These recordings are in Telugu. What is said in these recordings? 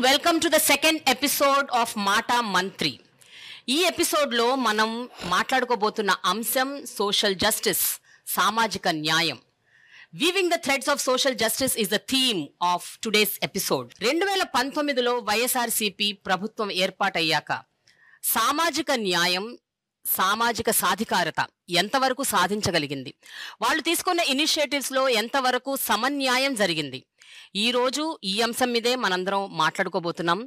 Welcome to the second episode of Maata మంత్రి. ఈ ఎపిసోడ్లో మనం మాట్లాడుకోబోతున్న అంశం సోషల్ జస్టిస్, సామాజిక న్యాయం. Weaving the threads of social justice is the theme of today's episode. 2019లో వైఎస్ఆర్సీపీ ప్రభుత్వం ఏర్పాటయ్యాక సామాజిక న్యాయం, సామాజిక సాధికారత ఎంతవరకు సాధించగలిగింది, వాళ్ళు తీసుకున్న ఇనిషియేటివ్స్లో ఎంతవరకు సమన్యాయం జరిగింది, ఈరోజు ఈ అంశం మీదే మనందరం మాట్లాడుకోబోతున్నాం.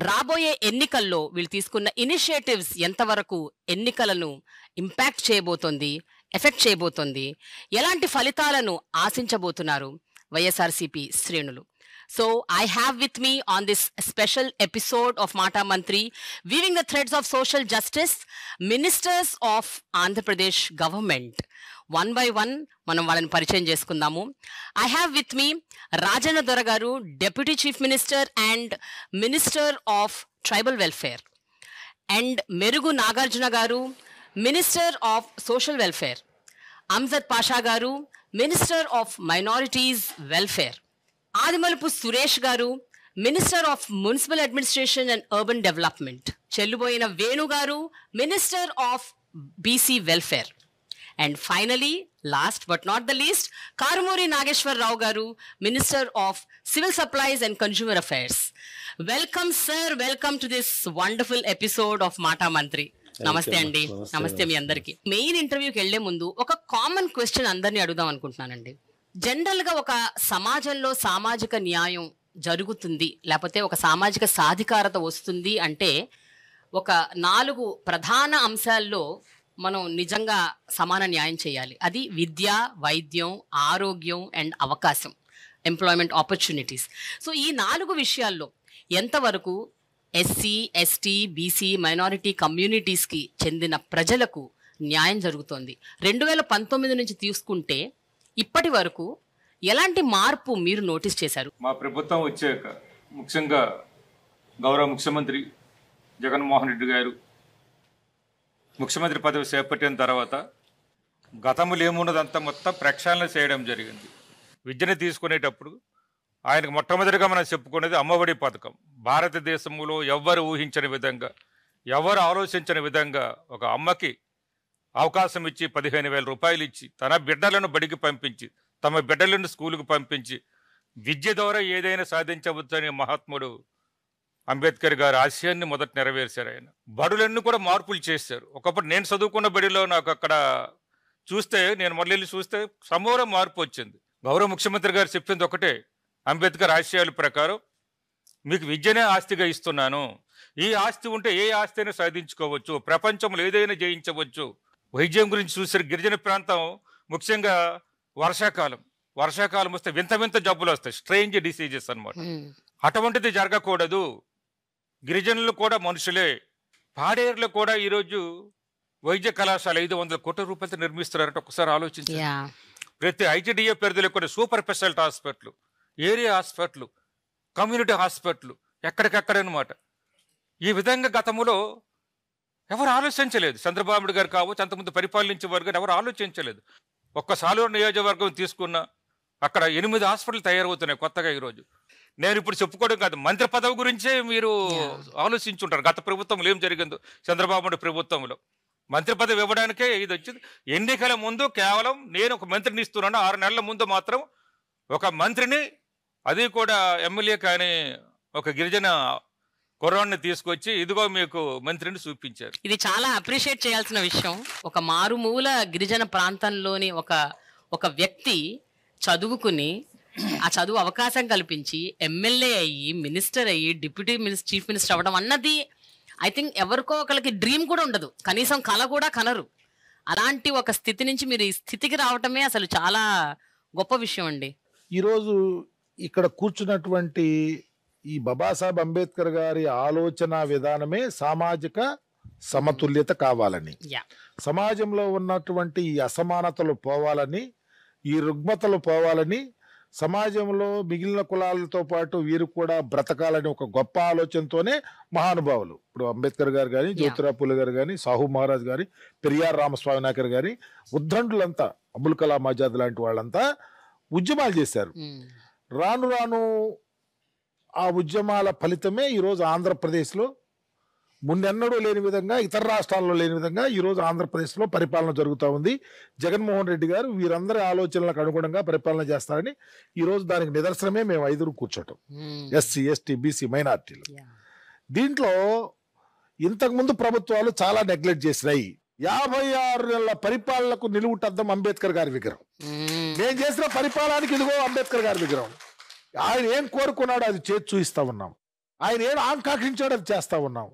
రాబోయే ఎన్నికల్లో వీళ్ళు తీసుకున్న ఇనిషియేటివ్స్ ఎంతవరకు ఎన్నికలను ఇంపాక్ట్ చేయబోతోంది, ఎఫెక్ట్ చేయబోతోంది, ఎలాంటి ఫలితాలను ఆశించబోతున్నారు వైఎస్ఆర్సీపీ శ్రేణులు. So I have with me on this special episode of Mata Mantri, weaving the threads of social justice, ministers of Andhra Pradesh government. One by one, మనం వాళ్ళని పరిచయం చేసుకుందాము. I have with me Rajana Dora garu, Deputy Chief Minister and Minister of Tribal Welfare, and Merugu Nagarjuna garu, Minister of Social Welfare, Amjad Pasha garu, Minister of Minorities Welfare, Adimulapu Suresh గారు, minister of municipal administration and urban development, Chelluboina Venu గారు, minister of BC welfare, and finally last but not the least Karumuri Nageswararao గారు, minister of civil supplies and consumer affairs. Welcome sir, welcome to this wonderful episode of Maata Mantri. నమస్తే అండి. నమస్తే మీ అందరికి. మెయిన్ ఇంటర్వ్యూకి వెళ్లే ముందు ఒక కామన్ క్వశ్చన్ అందరినీ అడుగుదాం అనుకుంటున్నానండి. జనరల్గా ఒక సమాజంలో సామాజిక న్యాయం జరుగుతుంది, లేకపోతే ఒక సామాజిక సాధికారత వస్తుంది అంటే ఒక 4 ప్రధాన అంశాల్లో మనం నిజంగా సమాన న్యాయం చేయాలి. అది విద్య, వైద్యం, ఆరోగ్యం అండ్ అవకాశం, ఎంప్లాయ్మెంట్ ఆపర్చునిటీస్. సో ఈ 4 విషయాల్లో ఎంతవరకు ఎస్సీ, ఎస్టీ, బీసీ, మైనారిటీ కమ్యూనిటీస్కి చెందిన ప్రజలకు న్యాయం జరుగుతోంది? 2019 నుంచి తీసుకుంటే ఇప్పటి వరకు ఎలాంటి మార్పు మీరు నోటీస్ చేశారు? మా ప్రభుత్వం వచ్చాక ముఖ్యంగా గౌరవ ముఖ్యమంత్రి జగన్మోహన్ రెడ్డి గారు ముఖ్యమంత్రి పదవి చేపట్టిన తర్వాత గతంలో ఏమున్నదంతా మొత్తం ప్రక్షాళన చేయడం జరిగింది. విద్యను తీసుకునేటప్పుడు ఆయనకు మొట్టమొదటిగా మనం చెప్పుకునేది అమ్మఒడి పథకం. భారతదేశంలో ఎవ్వరు ఊహించని విధంగా, ఎవరు ఆలోచించని విధంగా ఒక అమ్మకి అవకాశం ఇచ్చి 15,000 రూపాయలు ఇచ్చి తన బిడ్డలను బడికి పంపించి, తమ బిడ్డలను స్కూలుకు పంపించి విద్య ద్వారా ఏదైనా సాధించవచ్చని మహాత్ముడు అంబేద్కర్ గారి ఆశయాన్ని మొదట నెరవేర్చారు. ఆయన బడులన్నీ కూడా మార్పులు చేశారు. ఒకప్పుడు నేను చదువుకున్న బడిలో నాకు అక్కడ చూస్తే, నేను మళ్ళీ వెళ్ళి చూస్తే సమూల మార్పు వచ్చింది. గౌరవ ముఖ్యమంత్రి గారు చెప్పింది ఒకటే, అంబేద్కర్ ఆశయాల ప్రకారం మీకు విద్యనే ఆస్తిగా ఇస్తున్నాను, ఈ ఆస్తి ఉంటే ఏ ఆస్తిని సాధించుకోవచ్చు, ప్రపంచంలో ఏదైనా జయించవచ్చు. వైద్యం గురించి చూసారు. గిరిజన ప్రాంతం ముఖ్యంగా వర్షాకాలం వస్తే వింత వింత జబ్బులు వస్తాయి, స్ట్రేంజ్ డిసీజెస్ అన్నమాట. అటువంటిది జరగకూడదు. గిరిజనులు కూడా మనుషులే. పాడేరులో కూడా ఈరోజు వైద్య కళాశాల 500 కోట్ల రూపాయలతో నిర్మిస్తున్నారంటే ఒకసారి ఆలోచించారు. ప్రతి ఐటీడీఏ పరిధిలో కూడా super speciality hospital, area hospital, community hospital ఎక్కడికక్కడనమాట. ఈ విధంగా గతంలో ఎవరు ఆలోచించలేదు. చంద్రబాబు నాయుడు గారు కావచ్చు, అంతకుముందు పరిపాలించే వారు కానీ ఎవరు ఆలోచించలేదు. ఒక్క సాలూరు నియోజకవర్గం తీసుకున్నా అక్కడ 8 హాస్పిటల్ తయారవుతున్నాయి కొత్తగా. ఈరోజు నేను ఇప్పుడు చెప్పుకోవడం కాదు, మంత్రి పదవి గురించే మీరు ఆలోచించుంటారు. గత ప్రభుత్వంలో ఏం జరిగిందో, చంద్రబాబు నాయుడు ప్రభుత్వంలో మంత్రి పదవి ఇవ్వడానికే ఇది వచ్చింది. ఎన్నికల ముందు కేవలం నేను ఒక మంత్రిని ఇస్తున్నాను, 6 నెలల ముందు మాత్రం ఒక మంత్రిని, అది కూడా ఎమ్మెల్యే కానీ ఒక గిరిజన కుర్రాన్ని తీసుకొచ్చి ఇదిగో మీకు మంత్రిని చూపించారు. ఇది చాలా అప్రిషియేట్ చేయాల్సిన విషయం. ఒక మారుమూల గిరిజన ప్రాంతంలోని ఒక వ్యక్తి చదువుకుని, ఆ చదువు అవకాశం కల్పించి ఎమ్మెల్యే అయ్యి, మినిస్టర్ అయ్యి, డిప్యూటీ చీఫ్ మినిస్టర్ అవ్వడం అన్నది ఐ థింక్ ఎవరికో ఒకరికి డ్రీమ్ కూడా ఉండదు, కనీసం కళ కూడా కనరు. అలాంటి ఒక స్థితి నుంచి మీరు ఈ స్థితికి రావటమే అసలు చాలా గొప్ప విషయం అండి. ఈరోజు ఇక్కడ కూర్చున్నటువంటి ఈ బాబాసాహెబ్ అంబేద్కర్ గారి ఆలోచన విధానమే సామాజిక సమతుల్యత కావాలని, సమాజంలో ఉన్నటువంటి ఈ అసమానతలు పోవాలని, ఈ రుగ్మతలు పోవాలని, సమాజంలో మిగిలిన కులాలతో పాటు వీరు కూడా బ్రతకాలని ఒక గొప్ప ఆలోచనతోనే మహానుభావులు, ఇప్పుడు అంబేద్కర్ గారు కానీ, జ్యోతిరావు పూలే గారు కానీ, సాహు మహారాజ్ గారి, పెరియార్ రామస్వామి నాయకర్ గారి, ఉద్దండులంతా, అబుల్ కలాం ఆజాద్ లాంటి వాళ్ళంతా ఉద్యమాలు చేశారు. రాను రాను ఆ ఉద్యమాల ఫలితమే ఈరోజు ఆంధ్రప్రదేశ్లో మున్నెన్నడూ లేని విధంగా, ఇతర రాష్ట్రాల్లో లేని విధంగా ఈరోజు ఆంధ్రప్రదేశ్లో పరిపాలన జరుగుతూ ఉంది. జగన్మోహన్ రెడ్డి గారు వీరందరి ఆలోచనలకు అనుగుణంగా పరిపాలన చేస్తారని ఈరోజు దానికి నిదర్శనమే మేము 5 కూర్చోటం, ఎస్సీ, ఎస్టీ, బీసీ, మైనార్టీలు. దీంట్లో ఇంతకుముందు ప్రభుత్వాలు చాలా నెగ్లెక్ట్ చేసినాయి. 56 నెలల పరిపాలనకు నిలువుటద్దం అంబేద్కర్ గారి విగ్రహం. నేను చేసిన పరిపాలనకి ఇదిగో అంబేద్కర్ గారి విగ్రహం. ఆయన ఏం కోరుకున్నాడో అది చేసి చూపిస్తా ఉన్నాం. ఆయన ఏం ఆకాంక్షించాడో అది చేస్తా ఉన్నాం.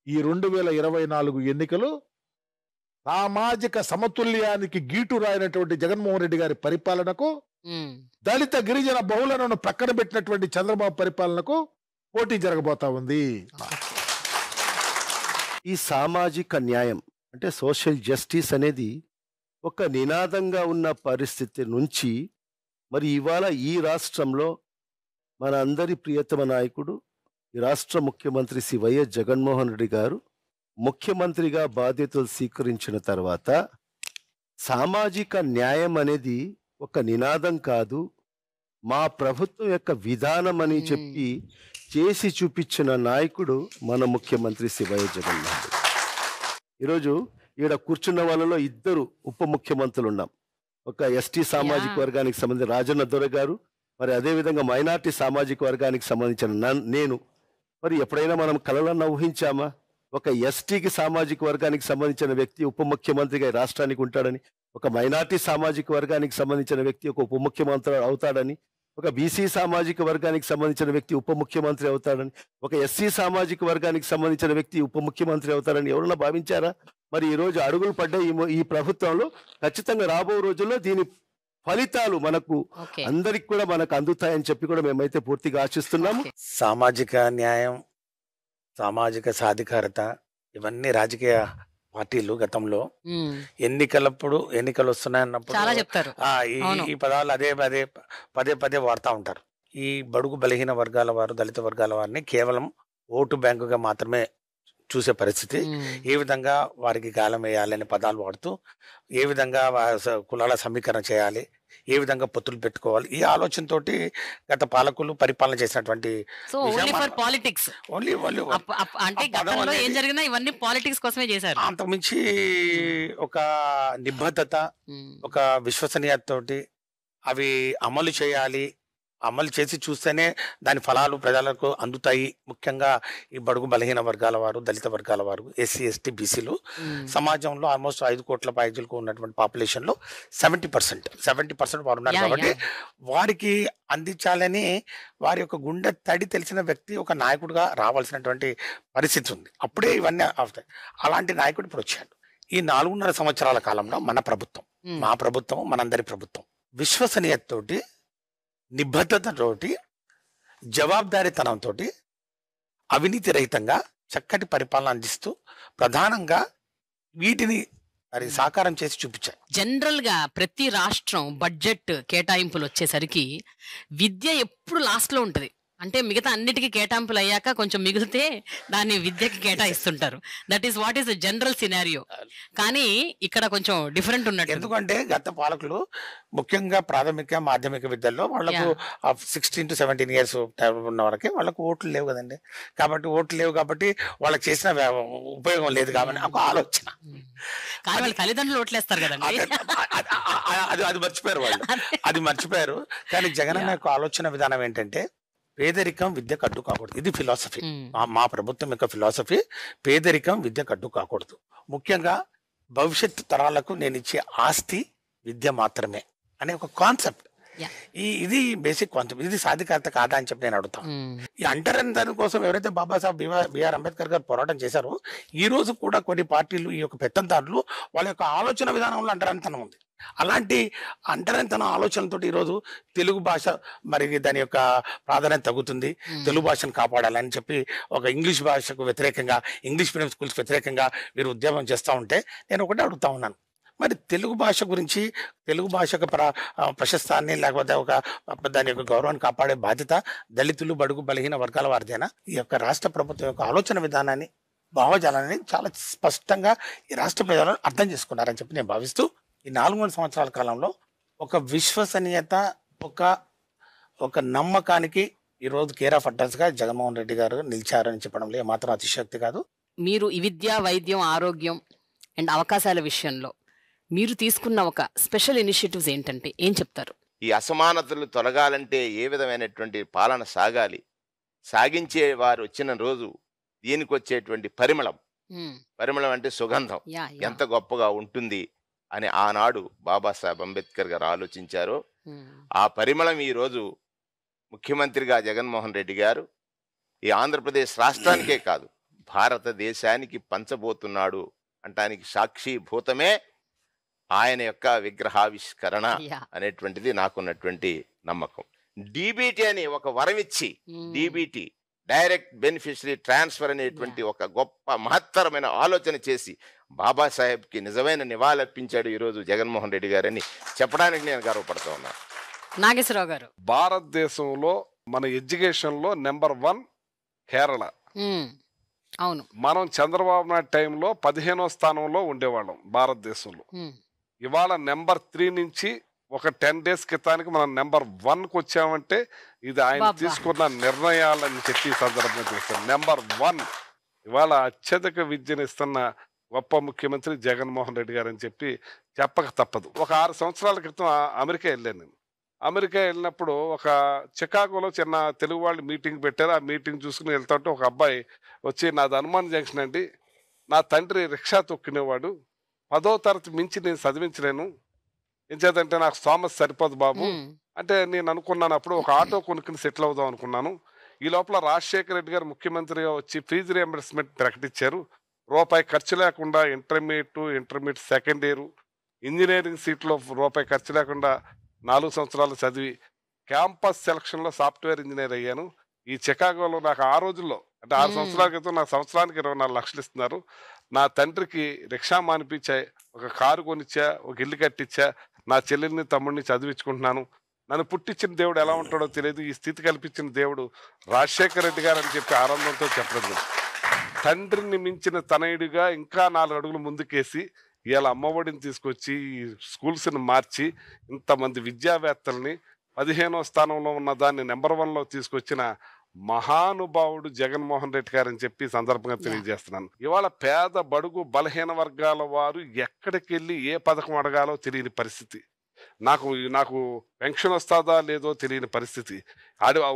ఈ 2024 ఎన్నికలు సామాజిక సమతుల్యానికి గీటు రాయినటువంటి జగన్మోహన్ రెడ్డి గారి పరిపాలనకు, దళిత గిరిజన బహుళలను ప్రక్కన పెట్టినటువంటి చంద్రబాబు పరిపాలనకు పోటీ జరగబోతా ఉంది. ఈ సామాజిక న్యాయం అంటే సోషల్ జస్టిస్ అనేది ఒక నినాదంగా ఉన్న పరిస్థితి నుంచి మరి ఇవాళ ఈ రాష్ట్రంలో మన అందరి ప్రియతమ నాయకుడు, ఈ రాష్ట్ర ముఖ్యమంత్రి శ్రీ వైఎస్ జగన్మోహన్ రెడ్డి గారు ముఖ్యమంత్రిగా బాధ్యతలు స్వీకరించిన తర్వాత సామాజిక న్యాయం అనేది ఒక నినాదం కాదు, మా ప్రభుత్వం యొక్క విధానం అని చెప్పి చేసి చూపించిన నాయకుడు మన ముఖ్యమంత్రి శ్రీ వైఎస్ జగన్మోహన్ రెడ్డి. ఈరోజు ఈడ కూర్చున్న వాళ్ళలో 2 ఉప ముఖ్యమంత్రులు ఉన్నాం. ఒక ఎస్టీ సామాజిక వర్గానికి సంబంధించిన రాజన్న దొర గారు, మరి అదేవిధంగా మైనార్టీ సామాజిక వర్గానికి సంబంధించిన నేను. మరి ఎప్పుడైనా మనం కలలన్నా ఊహించామా ఒక ఎస్టీకి సామాజిక వర్గానికి సంబంధించిన వ్యక్తి ఉప ముఖ్యమంత్రిగా ఈ రాష్ట్రానికి ఉంటాడని, ఒక మైనార్టీ సామాజిక వర్గానికి సంబంధించిన వ్యక్తి ఒక ఉప ముఖ్యమంత్రి అవుతాడని, ఒక బీసీ సామాజిక వర్గానికి సంబంధించిన వ్యక్తి ఉప ముఖ్యమంత్రి అవుతాడని, ఒక ఎస్సీ సామాజిక వర్గానికి సంబంధించిన వ్యక్తి ఉప ముఖ్యమంత్రి అవుతాడని ఎవరన్నా భావించారా? మరి ఈ రోజు అడుగులు పడ్డ ఈ ప్రభుత్వంలో ఖచ్చితంగా రాబో రోజుల్లో దీని ఫలితాలు మనకు అందరికి కూడా మనకు అందుతాయని చెప్పి కూడా మేమైతే పూర్తిగా ఆశిస్తున్నాము. సామాజిక న్యాయం, సామాజిక సాధికారత ఇవన్నీ రాజకీయ పార్టీలు గతంలో ఎన్నికలు వస్తున్నాయన్నప్పుడు ఈ పదాలు పదే పదే వాడుతూ ఉంటారు. ఈ బడుగు బలహీన వర్గాల వారు, దళిత వర్గాల వారిని కేవలం ఓటు బ్యాంకుగా మాత్రమే చూసే పరిస్థితి. ఏ విధంగా వారికి గాలం వేయాలని పదాలు వాడుతూ, ఏ విధంగా కులాల సమీకరణ చేయాలి, ఏ విధంగా పొత్తులు పెట్టుకోవాలి, ఈ ఆలోచనతోటి గత పాలకులు పరిపాలన చేసినటువంటి అంతకుమించి ఒక నిబద్ధత, ఒక విశ్వసనీయతతోటి అవి అమలు చేయాలి, అమలు చేసి చూస్తేనే దాని ఫలాలు ప్రజలకు అందుతాయి. ముఖ్యంగా ఈ బడుగు బలహీన వర్గాల వారు, దళిత వర్గాల వారు, ఎస్సీ, ఎస్టీ, బీసీలు సమాజంలో ఆల్మోస్ట్ 5 కోట్ల పైజలకు ఉన్నటువంటి పాపులేషన్లో 70% వారు ఉన్నారు. కాబట్టి వారికి అందించాలని వారి యొక్క గుండె తడి తెలిసిన వ్యక్తి ఒక నాయకుడిగా రావాల్సినటువంటి పరిస్థితి ఉంది. అప్పుడే ఇవన్నీ అవుతాయి. అలాంటి నాయకుడు ఇప్పుడు వచ్చాడు. ఈ 4.5 సంవత్సరాల కాలంలో మన ప్రభుత్వం, మా ప్రభుత్వం, మనందరి ప్రభుత్వం విశ్వసనీయతతోటి, నిబద్ధతతోటి, జవాబుదారీతనంతో, అవినీతి రహితంగా చక్కటి పరిపాలన అందిస్తూ ప్రధానంగా వీటిని మరి సాకారం చేసి చూపించాయి. జనరల్ గా ప్రతి రాష్ట్రం బడ్జెట్ కేటాయింపులు వచ్చేసరికి విద్య ఎప్పుడు లాస్ట్ లో ఉంటది. అంటే మిగతా అన్నిటికీ కేటాయింపులు అయ్యాక కొంచెం మిగిలితే దాన్ని విద్యకి కేటాయిస్తుంటారు. That is what is the general scenario. కానీ ఇక్కడ కొంచెం డిఫరెంట్ ఉన్నట్టు. ఎందుకంటే గత పాలకులు ముఖ్యంగా ప్రాథమిక మాధ్యమిక విద్యల్లో వాళ్ళకు 16 to 17 years ఉన్న వరకే వాళ్ళకు ఓట్లు లేవు కదండి. కాబట్టి ఓట్లు లేవు కాబట్టి వాళ్ళకి చేసిన ఉపయోగం లేదు కాబట్టి ఒక ఆలోచన. కానీ వాళ్ళ తల్లిదండ్రులు ఓట్లేస్తారు కదండి. అది మర్చిపోయారు వాళ్ళు, అది మర్చిపోయారు. కానీ జగనన్న యొక్క ఆలోచన విధానం ఏంటంటే పేదరికం విద్య కట్టు కాకూడదు. ఇది ఫిలాసఫీ, మా ప్రభుత్వం యొక్క ఫిలాసఫీ. పేదరికం విద్య కట్టు కాకూడదు. ముఖ్యంగా భవిష్యత్తు తరాలకు నేను ఇచ్చే ఆస్తి విద్య మాత్రమే అనే ఒక కాన్సెప్ట్. ఇది బేసిక్ కాన్సెప్ట్. ఇది సాధికారత కాదా అని చెప్పి నేను అడుగుతాను. ఈ అంటరాని దాని కోసం ఎవరైతే బాబాసాహెబ్ బిఆర్ అంబేద్కర్ గారు పోరాటం చేశారో ఈ రోజు కూడా కొన్ని పార్టీలు, ఈ యొక్క పెత్తందారులు వాళ్ళ యొక్క ఆలోచన విధానంలో అంటరానితనం ఉంది. అలాంటి అంటరానితనం ఆలోచనలతో ఈరోజు తెలుగు భాష మరి దాని యొక్క ప్రాధాన్యత తగ్గుతుంది. తెలుగు భాషను కాపాడాలని చెప్పి ఒక ఇంగ్లీష్ భాషకు వ్యతిరేకంగా, ఇంగ్లీష్ మీడియం స్కూల్స్ వ్యతిరేకంగా వీరు ఉద్యమం చేస్తూ ఉంటే నేను ఒకటే అడుగుతా ఉన్నాను, మరి తెలుగు భాష గురించి, తెలుగు భాష యొక్క ప్రశస్తాన్ని లేకపోతే ఒక దాని యొక్క గౌరవాన్ని కాపాడే బాధ్యత దళితులు, బడుగు బలహీన వర్గాల వారిదేనా? ఈ యొక్క రాష్ట్ర ప్రభుత్వం యొక్క ఆలోచన విధానాన్ని, భావజాలాన్ని చాలా స్పష్టంగా ఈ రాష్ట్ర ప్రజలను అర్థం చేసుకున్నారని చెప్పి నేను భావిస్తూ ఈ 4 సంవత్సరాల కాలంలో ఒక విశ్వసనీయత, ఒక నమ్మకానికి ఈ రోజు కేర్ ఆఫ్ అడ్రస్ గా జగన్మోహన్ రెడ్డి గారు నిలిచారని చెప్పడంలో ఏమాత్రం అతిశయోక్తి కాదు. మీరు ఈ విద్య, వైద్యం, ఆరోగ్యం అండ్ అవకాశాల విషయంలో మీరు తీసుకున్న ఒక స్పెషల్ ఇనిషియేటివ్స్ ఏంటంటే ఏం చెప్తారు? ఈ అసమానతలు తొలగాలంటే ఏ విధమైనటువంటి పాలన సాగాలి, సాగించే వారు వచ్చిన రోజు దీనికి వచ్చేటువంటి పరిమళం అంటే సుగంధం ఎంత గొప్పగా ఉంటుంది అని ఆనాడు బాబాసాహెబ్ అంబేద్కర్ గారు ఆలోచించారో ఆ పరిమళం ఈరోజు ముఖ్యమంత్రిగా జగన్మోహన్ రెడ్డి గారు ఈ ఆంధ్రప్రదేశ్ రాష్ట్రానికే కాదు భారతదేశానికి పంచబోతున్నాడు అంటానికి సాక్షిభూతమే ఆయన యొక్క విగ్రహావిష్కరణ అనేటువంటిది నాకున్నటువంటి నమ్మకం. డీబీటీ అని ఒక వరం ఇచ్చి, డీబీటీ డైరెక్ట్ బెనిఫిషరీ ట్రాన్స్ఫర్ అనేటువంటి ఒక గొప్ప మహత్తరమైన ఆలోచన చేసి బాబాసాహెబ్కి నిజమైన నివాళులర్పించాడు ఈరోజు జగన్మోహన్ రెడ్డి గారని చెప్పడానికి నేను గర్వపడుతూ ఉన్నాను. నాగేశ్వరరావు గారు, భారతదేశంలో మన ఎడ్యుకేషన్ లో నెంబర్ 1 కేరళ. అవును, మనం చంద్రబాబు నాయుడు టైంలో 15వ స్థానంలో ఉండేవాళ్ళం భారతదేశంలో. ఇవాళ నెంబర్ 3 నుంచి ఒక 10 days క్రితానికి మనం నెంబర్ 1కు వచ్చామంటే ఇది ఆయన తీసుకున్న నిర్ణయాలని చెప్పి సందర్భంగా చూస్తాం. నెంబర్ 1 ఇవాళ అత్యధిక విద్యను ఇస్తున్న గొప్ప ముఖ్యమంత్రి జగన్మోహన్ రెడ్డి గారు అని చెప్పి చెప్పక తప్పదు. ఒక 6 సంవత్సరాల క్రితం అమెరికా వెళ్ళాను నేను. అమెరికా వెళ్ళినప్పుడు ఒక చికాగోలో చిన్న తెలుగు వాళ్ళు మీటింగ్ పెట్టారు. ఆ మీటింగ్ చూసుకుని వెళ్తుంటే ఒక అబ్బాయి వచ్చి, నాది హనుమాన్ జంక్షన్ అండి, నా తండ్రి రిక్షా తొక్కినేవాడు, 10వ తరగతి మించి నేను చదివించలేను, ఎంచేదంటే నాకు స్తోమత సరిపోదు బాబు అంటే నేను అనుకున్నాను. అప్పుడు ఒక ఆటో కొనుక్కుని సెటిల్ అవుదాం అనుకున్నాను. ఈ లోపల రాజశేఖర రెడ్డి గారు ముఖ్యమంత్రిగా వచ్చి ఫీజు రియంబర్స్మెంట్ ప్రకటించారు. రూపాయి ఖర్చు లేకుండా ఇంటర్మీడియట్ సెకండ్ ఇయర్ ఇంజనీరింగ్ సీట్లో రూపాయి ఖర్చు లేకుండా 4 సంవత్సరాలు చదివి క్యాంపస్ సెలక్షన్లో సాఫ్ట్వేర్ ఇంజనీర్ అయ్యాను. ఈ చికాగోలో నాకు ఆ రోజుల్లో అంటే 6 సంవత్సరాల క్రితం నాకు సంవత్సరానికి 24 లక్షలు ఇస్తున్నారు. నా తండ్రికి రిక్షా మానిపించా, ఒక కారు కొనిచ్చా, ఒక ఇల్లు కట్టించా, నా చెల్లెల్ని తమ్ముడిని చదివించుకుంటున్నాను. నన్ను పుట్టించిన దేవుడు ఎలా ఉంటాడో తెలియదు, ఈ స్థితి కల్పించిన దేవుడు రాజశేఖర రెడ్డి గారు అని చెప్పి ఆనందంతో చెప్పడం. తండ్రిని మించిన తనయుడిగా ఇంకా 4 అడుగులు ముందుకేసి ఇవాళ అమ్మఒడిని తీసుకొచ్చి స్కూల్స్ని మార్చి ఇంతమంది విద్యావేత్తల్ని 15వ స్థానంలో ఉన్న దాన్ని నెంబర్ 1లో తీసుకొచ్చిన మహానుభావుడు జగన్మోహన్ రెడ్డి గారు అని చెప్పి సందర్భంగా తెలియజేస్తున్నాను. ఇవాళ పేద బడుగు బలహీన వర్గాల వారు ఎక్కడికి వెళ్ళి ఏ పథకం అడగాలో తెలియని పరిస్థితి. నాకు పెన్షన్ వస్తుందా లేదో తెలియని పరిస్థితి.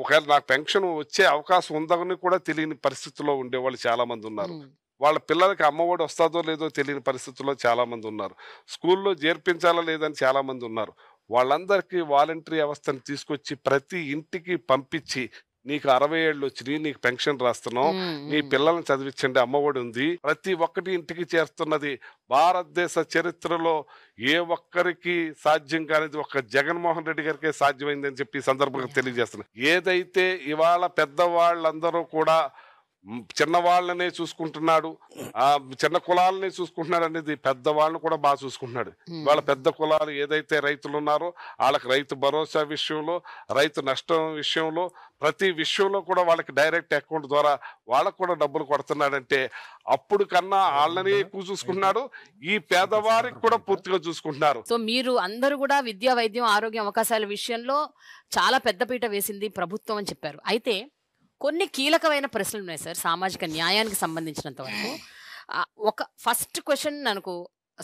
ఒకవేళ నాకు పెన్షన్ వచ్చే అవకాశం ఉందని కూడా తెలియని పరిస్థితిలో ఉండేవాళ్ళు చాలా మంది ఉన్నారు. వాళ్ళ పిల్లలకి అమ్మఒడి వస్తుందో లేదో తెలియని పరిస్థితుల్లో చాలా మంది ఉన్నారు. స్కూల్లో చేర్పించాలా లేదని చాలా మంది ఉన్నారు. వాళ్ళందరికీ వాలంటరీ వ్యవస్థను తీసుకొచ్చి ప్రతి ఇంటికి పంపించి, నీకు 60 ఏళ్ళు వచ్చినాయి, నీకు పెన్షన్ రాస్తున్నాం, నీ పిల్లల్ని చదివించండి, అమ్మఒడి ఉంది, ప్రతి ఒక్కటి ఇంటికి చేస్తున్నది భారతదేశ చరిత్రలో ఏ ఒక్కరికి సాధ్యం కానిది ఒక్క జగన్మోహన్ రెడ్డి గారికే సాధ్యమైందని చెప్పి సందర్భంగా తెలియజేస్తున్నారు. ఏదైతే ఇవాళ పెద్దవాళ్ళందరూ కూడా చిన్నవాళ్ళనే చూసుకుంటున్నాడు, ఆ చిన్న కులాలనే చూసుకుంటున్నాడు అనేది పెద్దవాళ్ళని కూడా బాగా చూసుకుంటున్నాడు. వాళ్ళ పెద్ద కులాలు ఏదైతే రైతులు ఉన్నారో వాళ్ళకి రైతు భరోసా విషయంలో, రైతు నష్టం విషయంలో, ప్రతి విషయంలో కూడా వాళ్ళకి డైరెక్ట్ అకౌంట్ ద్వారా వాళ్ళకు కూడా డబ్బులు కొడుతున్నాడంటే అప్పుడు కన్నా వాళ్ళని ఎక్కువ చూసుకుంటున్నాడు, ఈ పేదవారికి కూడా పూర్తిగా చూసుకుంటున్నారు. సో మీరు అందరూ కూడా విద్యా, వైద్యం, ఆరోగ్యం, అవకాశాల విషయంలో చాలా పెద్దపీట వేసింది ప్రభుత్వం అని చెప్పారు. అయితే కొన్ని కీలకమైన ప్రశ్నలు ఉన్నాయి సార్ సామాజిక న్యాయానికి సంబంధించినంత వరకు. ఒక ఫస్ట్ క్వశ్చన్ నాకు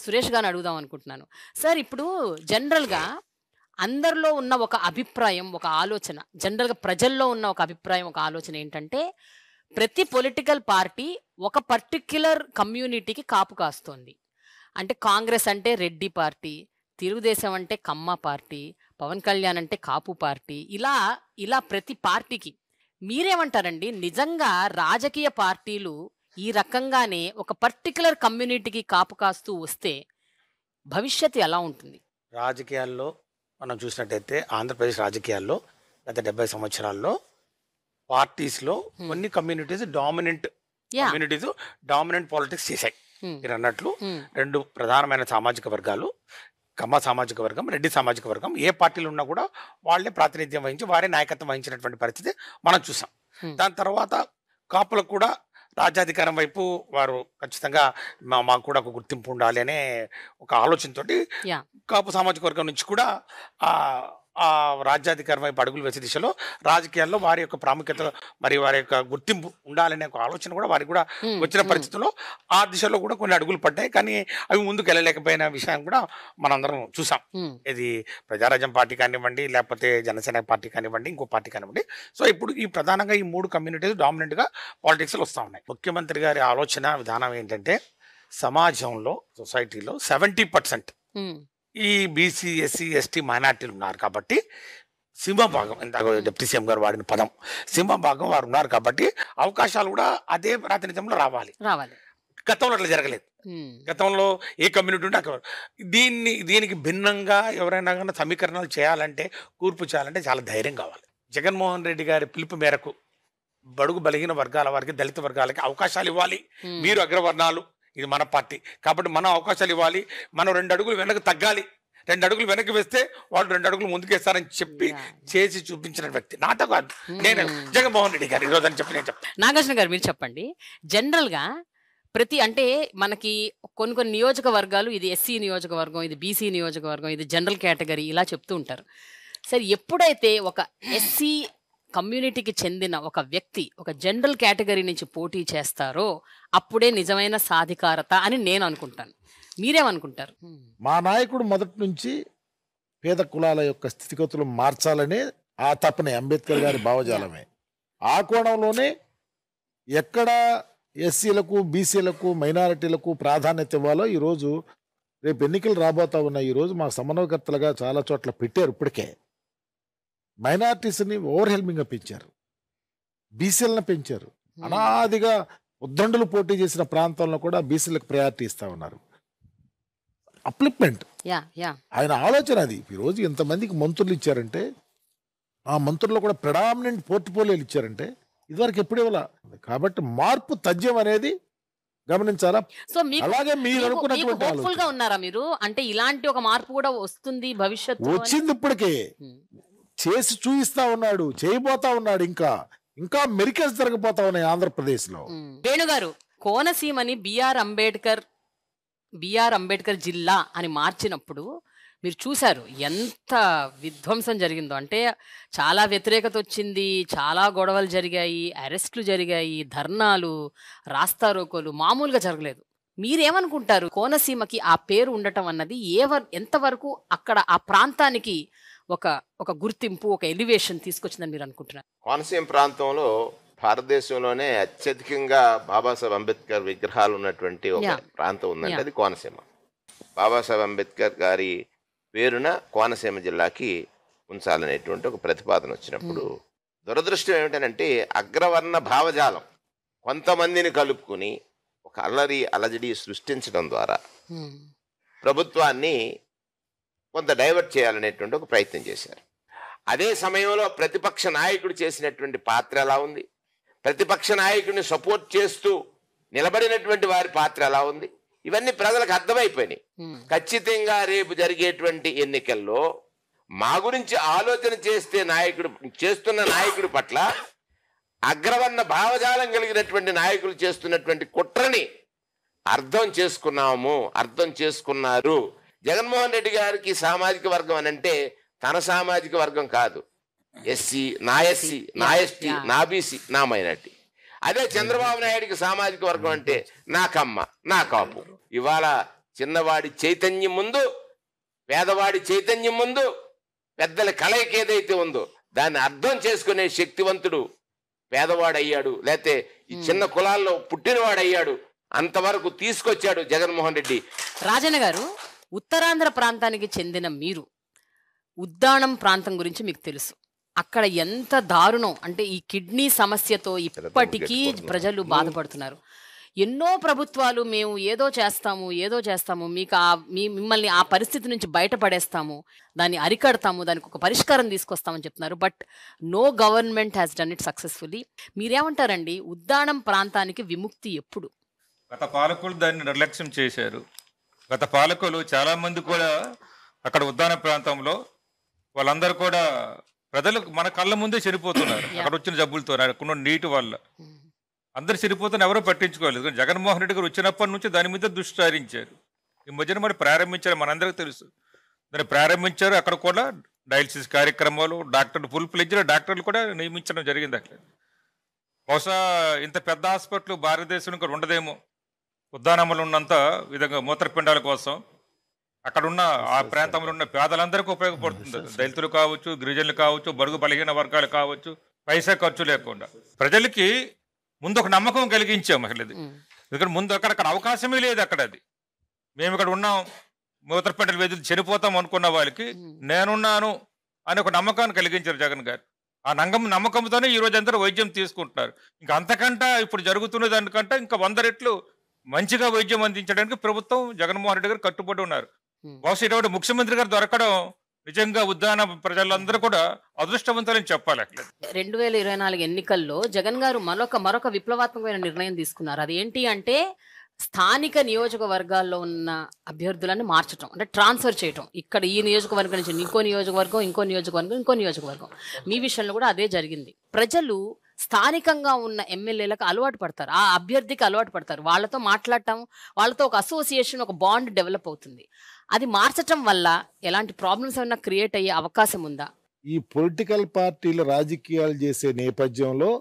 సురేష్ గారిని అడుగుదాం అనుకుంటున్నాను. సార్, ఇప్పుడు జనరల్గా అందరిలో ఉన్న ఒక అభిప్రాయం, ఒక ఆలోచన, జనరల్గా ప్రజల్లో ఉన్న ఒక అభిప్రాయం, ఒక ఆలోచన ఏంటంటే ప్రతి పొలిటికల్ పార్టీ ఒక పర్టిక్యులర్ కమ్యూనిటీకి కాపు కాస్తోంది. అంటే కాంగ్రెస్ అంటే రెడ్డి పార్టీ, తెలుగుదేశం అంటే కమ్మ పార్టీ, పవన్ కళ్యాణ్ అంటే కాపు పార్టీ, ఇలా ప్రతి పార్టీకి. మీరేమంటారండి, నిజంగా రాజకీయ పార్టీలు ఈ రకంగానే ఒక పర్టికులర్ కమ్యూనిటీకి కాపు కాస్తూ వస్తే భవిష్యత్తు ఎలా ఉంటుంది? రాజకీయాల్లో మనం చూసినట్టయితే ఆంధ్రప్రదేశ్ రాజకీయాల్లో గత 70 సంవత్సరాల్లో పార్టీస్లో కొన్ని కమ్యూనిటీస్ డామినెంట్ పాలిటిక్స్ చేశాయి. మీరు అన్నట్లు 2 ప్రధానమైన సామాజిక వర్గాలు, కమ్మ సామాజిక వర్గం, రెడ్డి సామాజిక వర్గం, ఏ పార్టీలు ఉన్నా కూడా వాళ్ళే ప్రాతినిధ్యం వహించి వారే నాయకత్వం వహించినటువంటి పరిస్థితి మనం చూసాం. దాని తర్వాత కాపులకు కూడా రాజ్యాధికారం వైపు వారు ఖచ్చితంగా మాకు కూడా ఒక గుర్తింపు ఉండాలి అనే ఒక ఆలోచనతోటి కాపు సామాజిక వర్గం నుంచి కూడా ఆ రాజ్యాధికారం వైపు అడుగులు వేసే దిశలో రాజకీయాల్లో వారి యొక్క ప్రాముఖ్యత మరి వారి యొక్క గుర్తింపు ఉండాలనే ఒక ఆలోచన కూడా వారికి కూడా వచ్చిన పరిస్థితుల్లో ఆ దిశలో కూడా కొన్ని అడుగులు పడ్డాయి. కానీ అవి ముందుకు వెళ్ళలేకపోయిన విషయం కూడా మనందరం చూసాం. ఇది ప్రజారాజ్యం పార్టీ కానివ్వండి, లేకపోతే జనసేన పార్టీ కానివ్వండి, ఇంకో పార్టీ కానివ్వండి. సో ఇప్పుడు ఈ ప్రధానంగా ఈ 3 కమ్యూనిటీస్ డామినెంట్గా పాలిటిక్స్లో వస్తూ ఉన్నాయి. ముఖ్యమంత్రి గారి ఆలోచన విధానం ఏంటంటే సమాజంలో సొసైటీలో 70% ఈ బీసీ, ఎస్సీ, ఎస్టీ మైనార్టీలు ఉన్నారు కాబట్టి సింహభాగం, ఇందాక డిప్యూటీ సీఎం గారు వాడిన పదం సింహభాగం వారు ఉన్నారు కాబట్టి అవకాశాలు కూడా అదే ప్రాతినిధ్యంలో రావాలి. గతంలో అట్లా జరగలేదు. గతంలో ఏ కమ్యూనిటీ ఉంటే అక్కడ దీనికి భిన్నంగా ఎవరైనా కానీ సమీకరణాలు చేయాలంటే, కూర్పు చేయాలంటే చాలా ధైర్యం కావాలి. జగన్మోహన్ రెడ్డి గారి పిలుపు మేరకు బడుగు బలహీన వర్గాల వారికి, దళిత వర్గాలకి అవకాశాలు ఇవ్వాలి. మీరు అగ్రవర్ణాలు, ఇది మన పార్టీ కాబట్టి మనం అవకాశాలు ఇవ్వాలి. మనం 2 అడుగులు వెనక్కి తగ్గాలి. 2 అడుగులు వెనక్కి వేస్తే వాళ్ళు 2 అడుగులు ముందుకేస్తారని చెప్పి చేసి చూపించిన వ్యక్తి నాతో కాదు, నేను జగన్మోహన్ రెడ్డి గారు ఈరోజు అని చెప్పి నేను చెప్తాను. నాగార్జున గారు మీరు చెప్పండి. జనరల్గా అంటే మనకి కొన్ని నియోజకవర్గాలు, ఇది ఎస్సీ నియోజకవర్గం, ఇది బీసీ నియోజకవర్గం, ఇది జనరల్ కేటగిరీ ఇలా చెప్తూ ఉంటారు. సరే, ఎప్పుడైతే ఒక ఎస్సీ కమ్యూనిటీకి చెందిన ఒక వ్యక్తి ఒక జనరల్ కేటగిరీ నుంచి పోటీ చేస్తారో అప్పుడే నిజమైన సాధికారత అని నేను అనుకుంటాను. మీరేమనుకుంటారు? మా నాయకుడు మొదటి నుంచి పేద కులాల యొక్క స్థితిగతులు మార్చాలనే ఆ తపనే అంబేద్కర్ గారి భావజాలమే. ఆ కోణంలోనే ఎక్కడ ఎస్సీలకు, బీసీలకు, మైనారిటీలకు ప్రాధాన్యత ఇవ్వాలో ఈరోజు, రేపు ఎన్నికలు రాబోతా ఉన్నాయి, ఈరోజు మా సమన్వయకర్తలుగా చాలా చోట్ల పెట్టారు. ఇప్పటికే మైనారిటీస్ని ఓవర్ హెల్మింగ్గా పెంచారు, బీసీలను పెంచారు. అనాదిగా ఉద్దండులు పోటీ చేసిన ప్రాంతంలో కూడా బీసీలకు ప్రయారిటీ ఇస్తా ఉన్నారు. అప్లిప్మెంట్ ఆయన ఆలోచన అది. ఈరోజు ఇంతమందికి మంత్రులు ఇచ్చారంటే, ఆ మంత్రుల్లో కూడా ప్రెడామినెంట్ పోర్ట్ఫోలియోలు ఇచ్చారంటే ఇదివరకు ఎప్పుడు ఇవ్వాల. కాబట్టి మార్పు తథ్యం అనేది గమనించాలా. సో అలాగే మీరు అనుకున్నటువంటి హోప్ఫుల్ గా ఉన్నారా మీరు? అంటే ఇలాంటి ఒక మార్పు కూడా వస్తుంది భవిష్యత్తు వచ్చింది, ఇప్పటికే చేసి చూపిస్తా ఉన్నాడు, చేయబోతా ఉన్నాడు. ఇంకా మెరికల్స్ జరగబోతా ఉన్నాయి ఆంధ్రప్రదేశ్ లో. వేణుగారు, కోనసీమని బిఆర్ అంబేద్కర్ జిల్లా అని మార్చినప్పుడు మీరు చూశారు ఎంత విధ్వంసం జరిగిందో. అంటే చాలా వ్యతిరేకత వచ్చింది, చాలా గొడవలు జరిగాయి, అరెస్టులు జరిగాయి, ధర్నాలు, రాస్తారోకోలు మామూలుగా జరగలేదు. మీరేమనుకుంటారు? కోనసీమకి ఆ పేరు ఉండటం అన్నది ఎంతవరకు అక్కడ ఆ ప్రాంతానికి ఒక గుర్తింపు, ఒక ఎలివేషన్ తీసుకొచ్చిందని మీరు అనుకుంటున్నారు? కోనసీమ ప్రాంతంలో భారతదేశంలోనే అత్యధికంగా బాబాసాహెబ్ అంబేద్కర్ విగ్రహాలు ఉన్నటువంటి ఒక ప్రాంతం ఉందంటే అది కోనసీమ. బాబాసాహెబ్ అంబేద్కర్ గారి పేరున కోనసీమ జిల్లాకి ఉంచాలనేటువంటి ఒక ప్రతిపాదన వచ్చినప్పుడు దురదృష్టం ఏమిటంటే అగ్రవర్ణ భావజాలం కొంతమందిని కలుపుకుని ఒక అలజడి సృష్టించడం ద్వారా ప్రభుత్వాన్ని కొంత డైవర్ట్ చేయాలనేటువంటి ఒక ప్రయత్నం చేశారు. అదే సమయంలో ప్రతిపక్ష నాయకుడు చేసినటువంటి పాత్ర ఎలా ఉంది, ప్రతిపక్ష నాయకుడిని సపోర్ట్ చేస్తూ నిలబడినటువంటి వారి పాత్ర ఎలా ఉంది, ఇవన్నీ ప్రజలకు అర్థమైపోయినాయి. ఖచ్చితంగా రేపు జరిగేటువంటి ఎన్నికల్లో మా గురించి ఆలోచన చేస్తున్న నాయకుడి పట్ల అగ్రవర్ణ భావజాలం కలిగినటువంటి నాయకులు చేస్తున్నటువంటి కుట్రని అర్థం చేసుకున్నారు. జగన్మోహన్ రెడ్డి గారికి సామాజిక వర్గం అని అంటే తన సామాజిక వర్గం కాదు, ఎస్సీ, నా ఎస్టీ, నా బీసీ, నా మైనార్టీ. అదే చంద్రబాబు నాయుడికి సామాజిక వర్గం అంటే నా కమ్మ, నా కాపు. ఇవాళ చిన్నవాడి చైతన్యం ముందు, పేదవాడి చైతన్యం ముందు పెద్దల కలయిక ఏదైతే ఉందో దాన్ని అర్థం చేసుకునే శక్తివంతుడు పేదవాడు అయ్యాడు, లేకపోతే ఈ చిన్న కులాల్లో పుట్టినవాడు అంతవరకు తీసుకొచ్చాడు జగన్మోహన్ రెడ్డి. రాజన్న గారు, ఉత్తరాంధ్ర ప్రాంతానికి చెందిన మీరు ఉద్దానం ప్రాంతం గురించి మీకు తెలుసు. అక్కడ ఎంత దారుణం అంటే ఈ కిడ్నీ సమస్యతో ఇప్పటికీ ప్రజలు బాధపడుతున్నారు. ఎన్నో ప్రభుత్వాలు మేము ఏదో చేస్తాము మీకు మిమ్మల్ని ఆ పరిస్థితి నుంచి బయటపడేస్తాము, దాన్ని అరికడతాము, దానికి ఒక పరిష్కారం తీసుకొస్తామని చెప్తున్నారు. But no government has done it successfully. మీరేమంటారండి? ఉద్దానం ప్రాంతానికి విముక్తి ఎప్పుడు? గత పాలకులు దాన్ని నిర్లక్ష్యం చేశారు. గత పాలకులు చాలా మంది కూడా అక్కడ ఉద్దాన ప్రాంతంలో వాళ్ళందరూ కూడా ప్రజలు మన కళ్ళ ముందే చనిపోతున్నారు. అక్కడ వచ్చిన జబ్బులతో, అక్కడ నీటి వల్ల అందరు చనిపోతున్న ఎవరో పట్టించుకోలేదు. జగన్మోహన్ రెడ్డి గారు వచ్చినప్పటి నుంచి దాని మీద దృష్టి సారించారు. ఈ మధ్యన మరి ప్రారంభించారు, మనందరికీ తెలుసు. దాన్ని ప్రారంభించారు. అక్కడ కూడా డయాలసిస్ కార్యక్రమాలు, డాక్టర్లు ఫుల్ ఫ్లెడ్జ్డ్ డాక్టర్లు కూడా నియమించడం జరిగింది అక్కడ. బహుశా ఇంత పెద్ద హాస్పిటల్ భారతదేశంలో కూడా ఉండదేమో, ఉద్దానంలో ఉన్నంత విధంగా మూత్రపిండాల కోసం అక్కడ ఉన్న ఆ ప్రాంతంలో ఉన్న పేదలందరికీ ఉపయోగపడుతుంది. దళితులు కావచ్చు, గిరిజనులు కావచ్చు, బడుగు బలహీన వర్గాలు కావచ్చు, పైసా ఖర్చు లేకుండా ప్రజలకి ముందు ఒక నమ్మకం కలిగించాము అసలు. ఇది ఎందుకంటే ముందు అక్కడ అవకాశమే లేదు. అక్కడ అది మేము ఇక్కడ ఉన్నాం, మూత్రపిండల వ్యాధులు చనిపోతాం అనుకున్న వాళ్ళకి నేనున్నాను అని ఒక నమ్మకాన్ని కలిగించారు జగన్ గారు. ఆ నమ్మకంతోనే ఈ రోజు అందరూ వైద్యం తీసుకుంటున్నారు. ఇంకా అంతకంటే ఇప్పుడు జరుగుతున్న దానికంటే ఇంకా 100 రెట్లు మంచిగా వైద్యం అందించడానికి ప్రభుత్వం జగన్మోహన్ రెడ్డి గారు కట్టుబడి ఉన్నారు. బహుశా ఇటువంటి ముఖ్యమంత్రి గారు దొరకడం నిజంగా ఉద్దాన ప్రజలందరూ కూడా అదృష్టవంతులని చెప్పాలి. అక్కడ 2024 ఎన్నికల్లో జగన్ గారు మరొక విప్లవాత్మకమైన నిర్ణయం తీసుకున్నారు. అది ఏంటి అంటే స్థానిక నియోజకవర్గాల్లో ఉన్న అభ్యర్థులను మార్చడం, అంటే ట్రాన్స్ఫర్ చేయటం. ఇక్కడ ఈ నియోజకవర్గం నుంచి ఇంకో నియోజకవర్గం. మీ విషయంలో కూడా అదే జరిగింది. ప్రజలు స్థానికంగా ఉన్న ఎమ్మెల్యేలకు అలవాటు పడతారు, ఆ అభ్యర్థికి అలవాటు పడతారు. వాళ్ళతో మాట్లాడటం, వాళ్ళతో ఒక అసోసియేషన్, ఒక బాండ్ డెవలప్ అవుతుంది. అది మార్చటం వల్ల ఎలాంటి ప్రాబ్లమ్స్ ఏమైనా క్రియేట్ అయ్యే అవకాశం ఉందా? ఈ పొలిటికల్ పార్టీలు రాజకీయాలు చేసే నేపథ్యంలో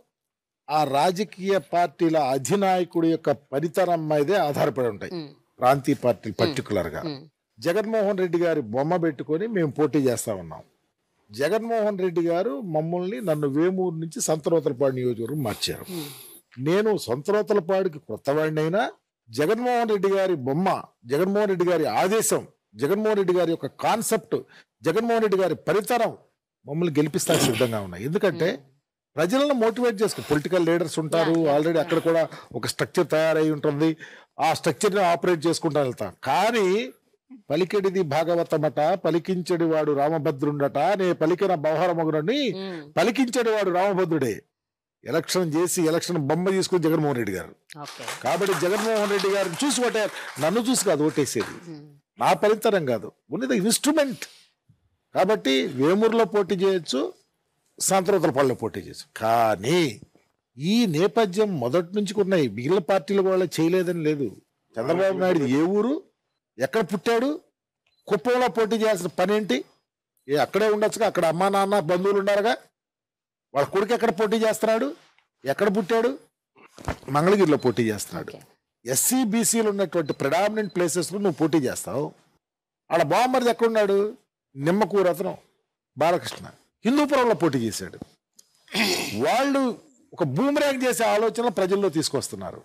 ఆ రాజకీయ పార్టీల అధినాయకుడి యొక్క పనితనం మీదే ఆధారపడి ఉంటాయి. ప్రాంతీయ పార్టీలు పర్టికులర్ గా జగన్మోహన్ రెడ్డి గారి బొమ్మ పెట్టుకొని మేము పోటీ చేస్తా ఉన్నాం. జగన్మోహన్ రెడ్డి గారు నన్ను వేమూరు నుంచి సంతనూతలపాడు నియోజకవర్గం మార్చారు. నేను సంతనూతలపాడుకి కొత్తవాడినైనా జగన్మోహన్ రెడ్డి గారి బొమ్మ, జగన్మోహన్ రెడ్డి గారి ఆదేశం, జగన్మోహన్ రెడ్డి గారి యొక్క కాన్సెప్ట్, జగన్మోహన్ రెడ్డి గారి పరితరం మమ్మల్ని గెలిపిస్తానికి సిద్ధంగా ఉన్నాయి. ఎందుకంటే ప్రజలను మోటివేట్ చేసుకో, పొలిటికల్ లీడర్స్ ఉంటారు ఆల్రెడీ, అక్కడ కూడా ఒక స్ట్రక్చర్ తయారై ఉంటుంది. ఆ స్ట్రక్చర్ని ఆపరేట్ చేసుకుంటా వెళ్తాం. కానీ పలికెడిది భాగవతమట, పలికించడి వాడు రామభద్రుండట, నే పలికిన బహరమగునని పలికించడి వాడు రామభద్రుడే. ఎలక్షన్ చేసి ఎలక్షన్ బొమ్మ తీసుకుని జగన్మోహన్ రెడ్డి గారు. కాబట్టి జగన్మోహన్ రెడ్డి గారిని చూసి ఓటారు, నన్ను చూసి కాదు ఓటేసేది, నా పరితరం కాదు, ఉన్నది ఇన్స్ట్రుమెంట్. కాబట్టి వేమూరులో పోటీ చేయొచ్చు, సంతనూతలపాడులో పోటీ చేయొచ్చు. కానీ ఈ నేపథ్యం మొదటి నుంచి ఉన్నాయి. మిగిలిన పార్టీలు కూడా చేయలేదని లేదు. చంద్రబాబు నాయుడు ఏ ఊరు, ఎక్కడ పుట్టాడు, కుప్పంలో పోటీ చేయాల్సిన పని ఏంటి? అక్కడే ఉండొచ్చుగా, అక్కడ అమ్మా నాన్న బంధువులు ఉన్నారుగా. వాళ్ళ కొడుకు ఎక్కడ పోటీ చేస్తున్నాడు, ఎక్కడ పుట్టాడు, మంగళగిరిలో పోటీ చేస్తున్నాడు. ఎస్సీ బీసీలు ఉన్నటువంటి ప్రెడామినెంట్ ప్లేసెస్లో నువ్వు పోటీ చేస్తావు. ఆడ బామ్మరిది ఎక్కడున్నాడు, నిమ్మకూరు అతను బాలకృష్ణ హిందూపురంలో పోటీ చేశాడు. వాళ్ళు ఒక బూమరాంగ్ చేసే ఆలోచన ప్రజల్లో తీసుకొస్తున్నారు.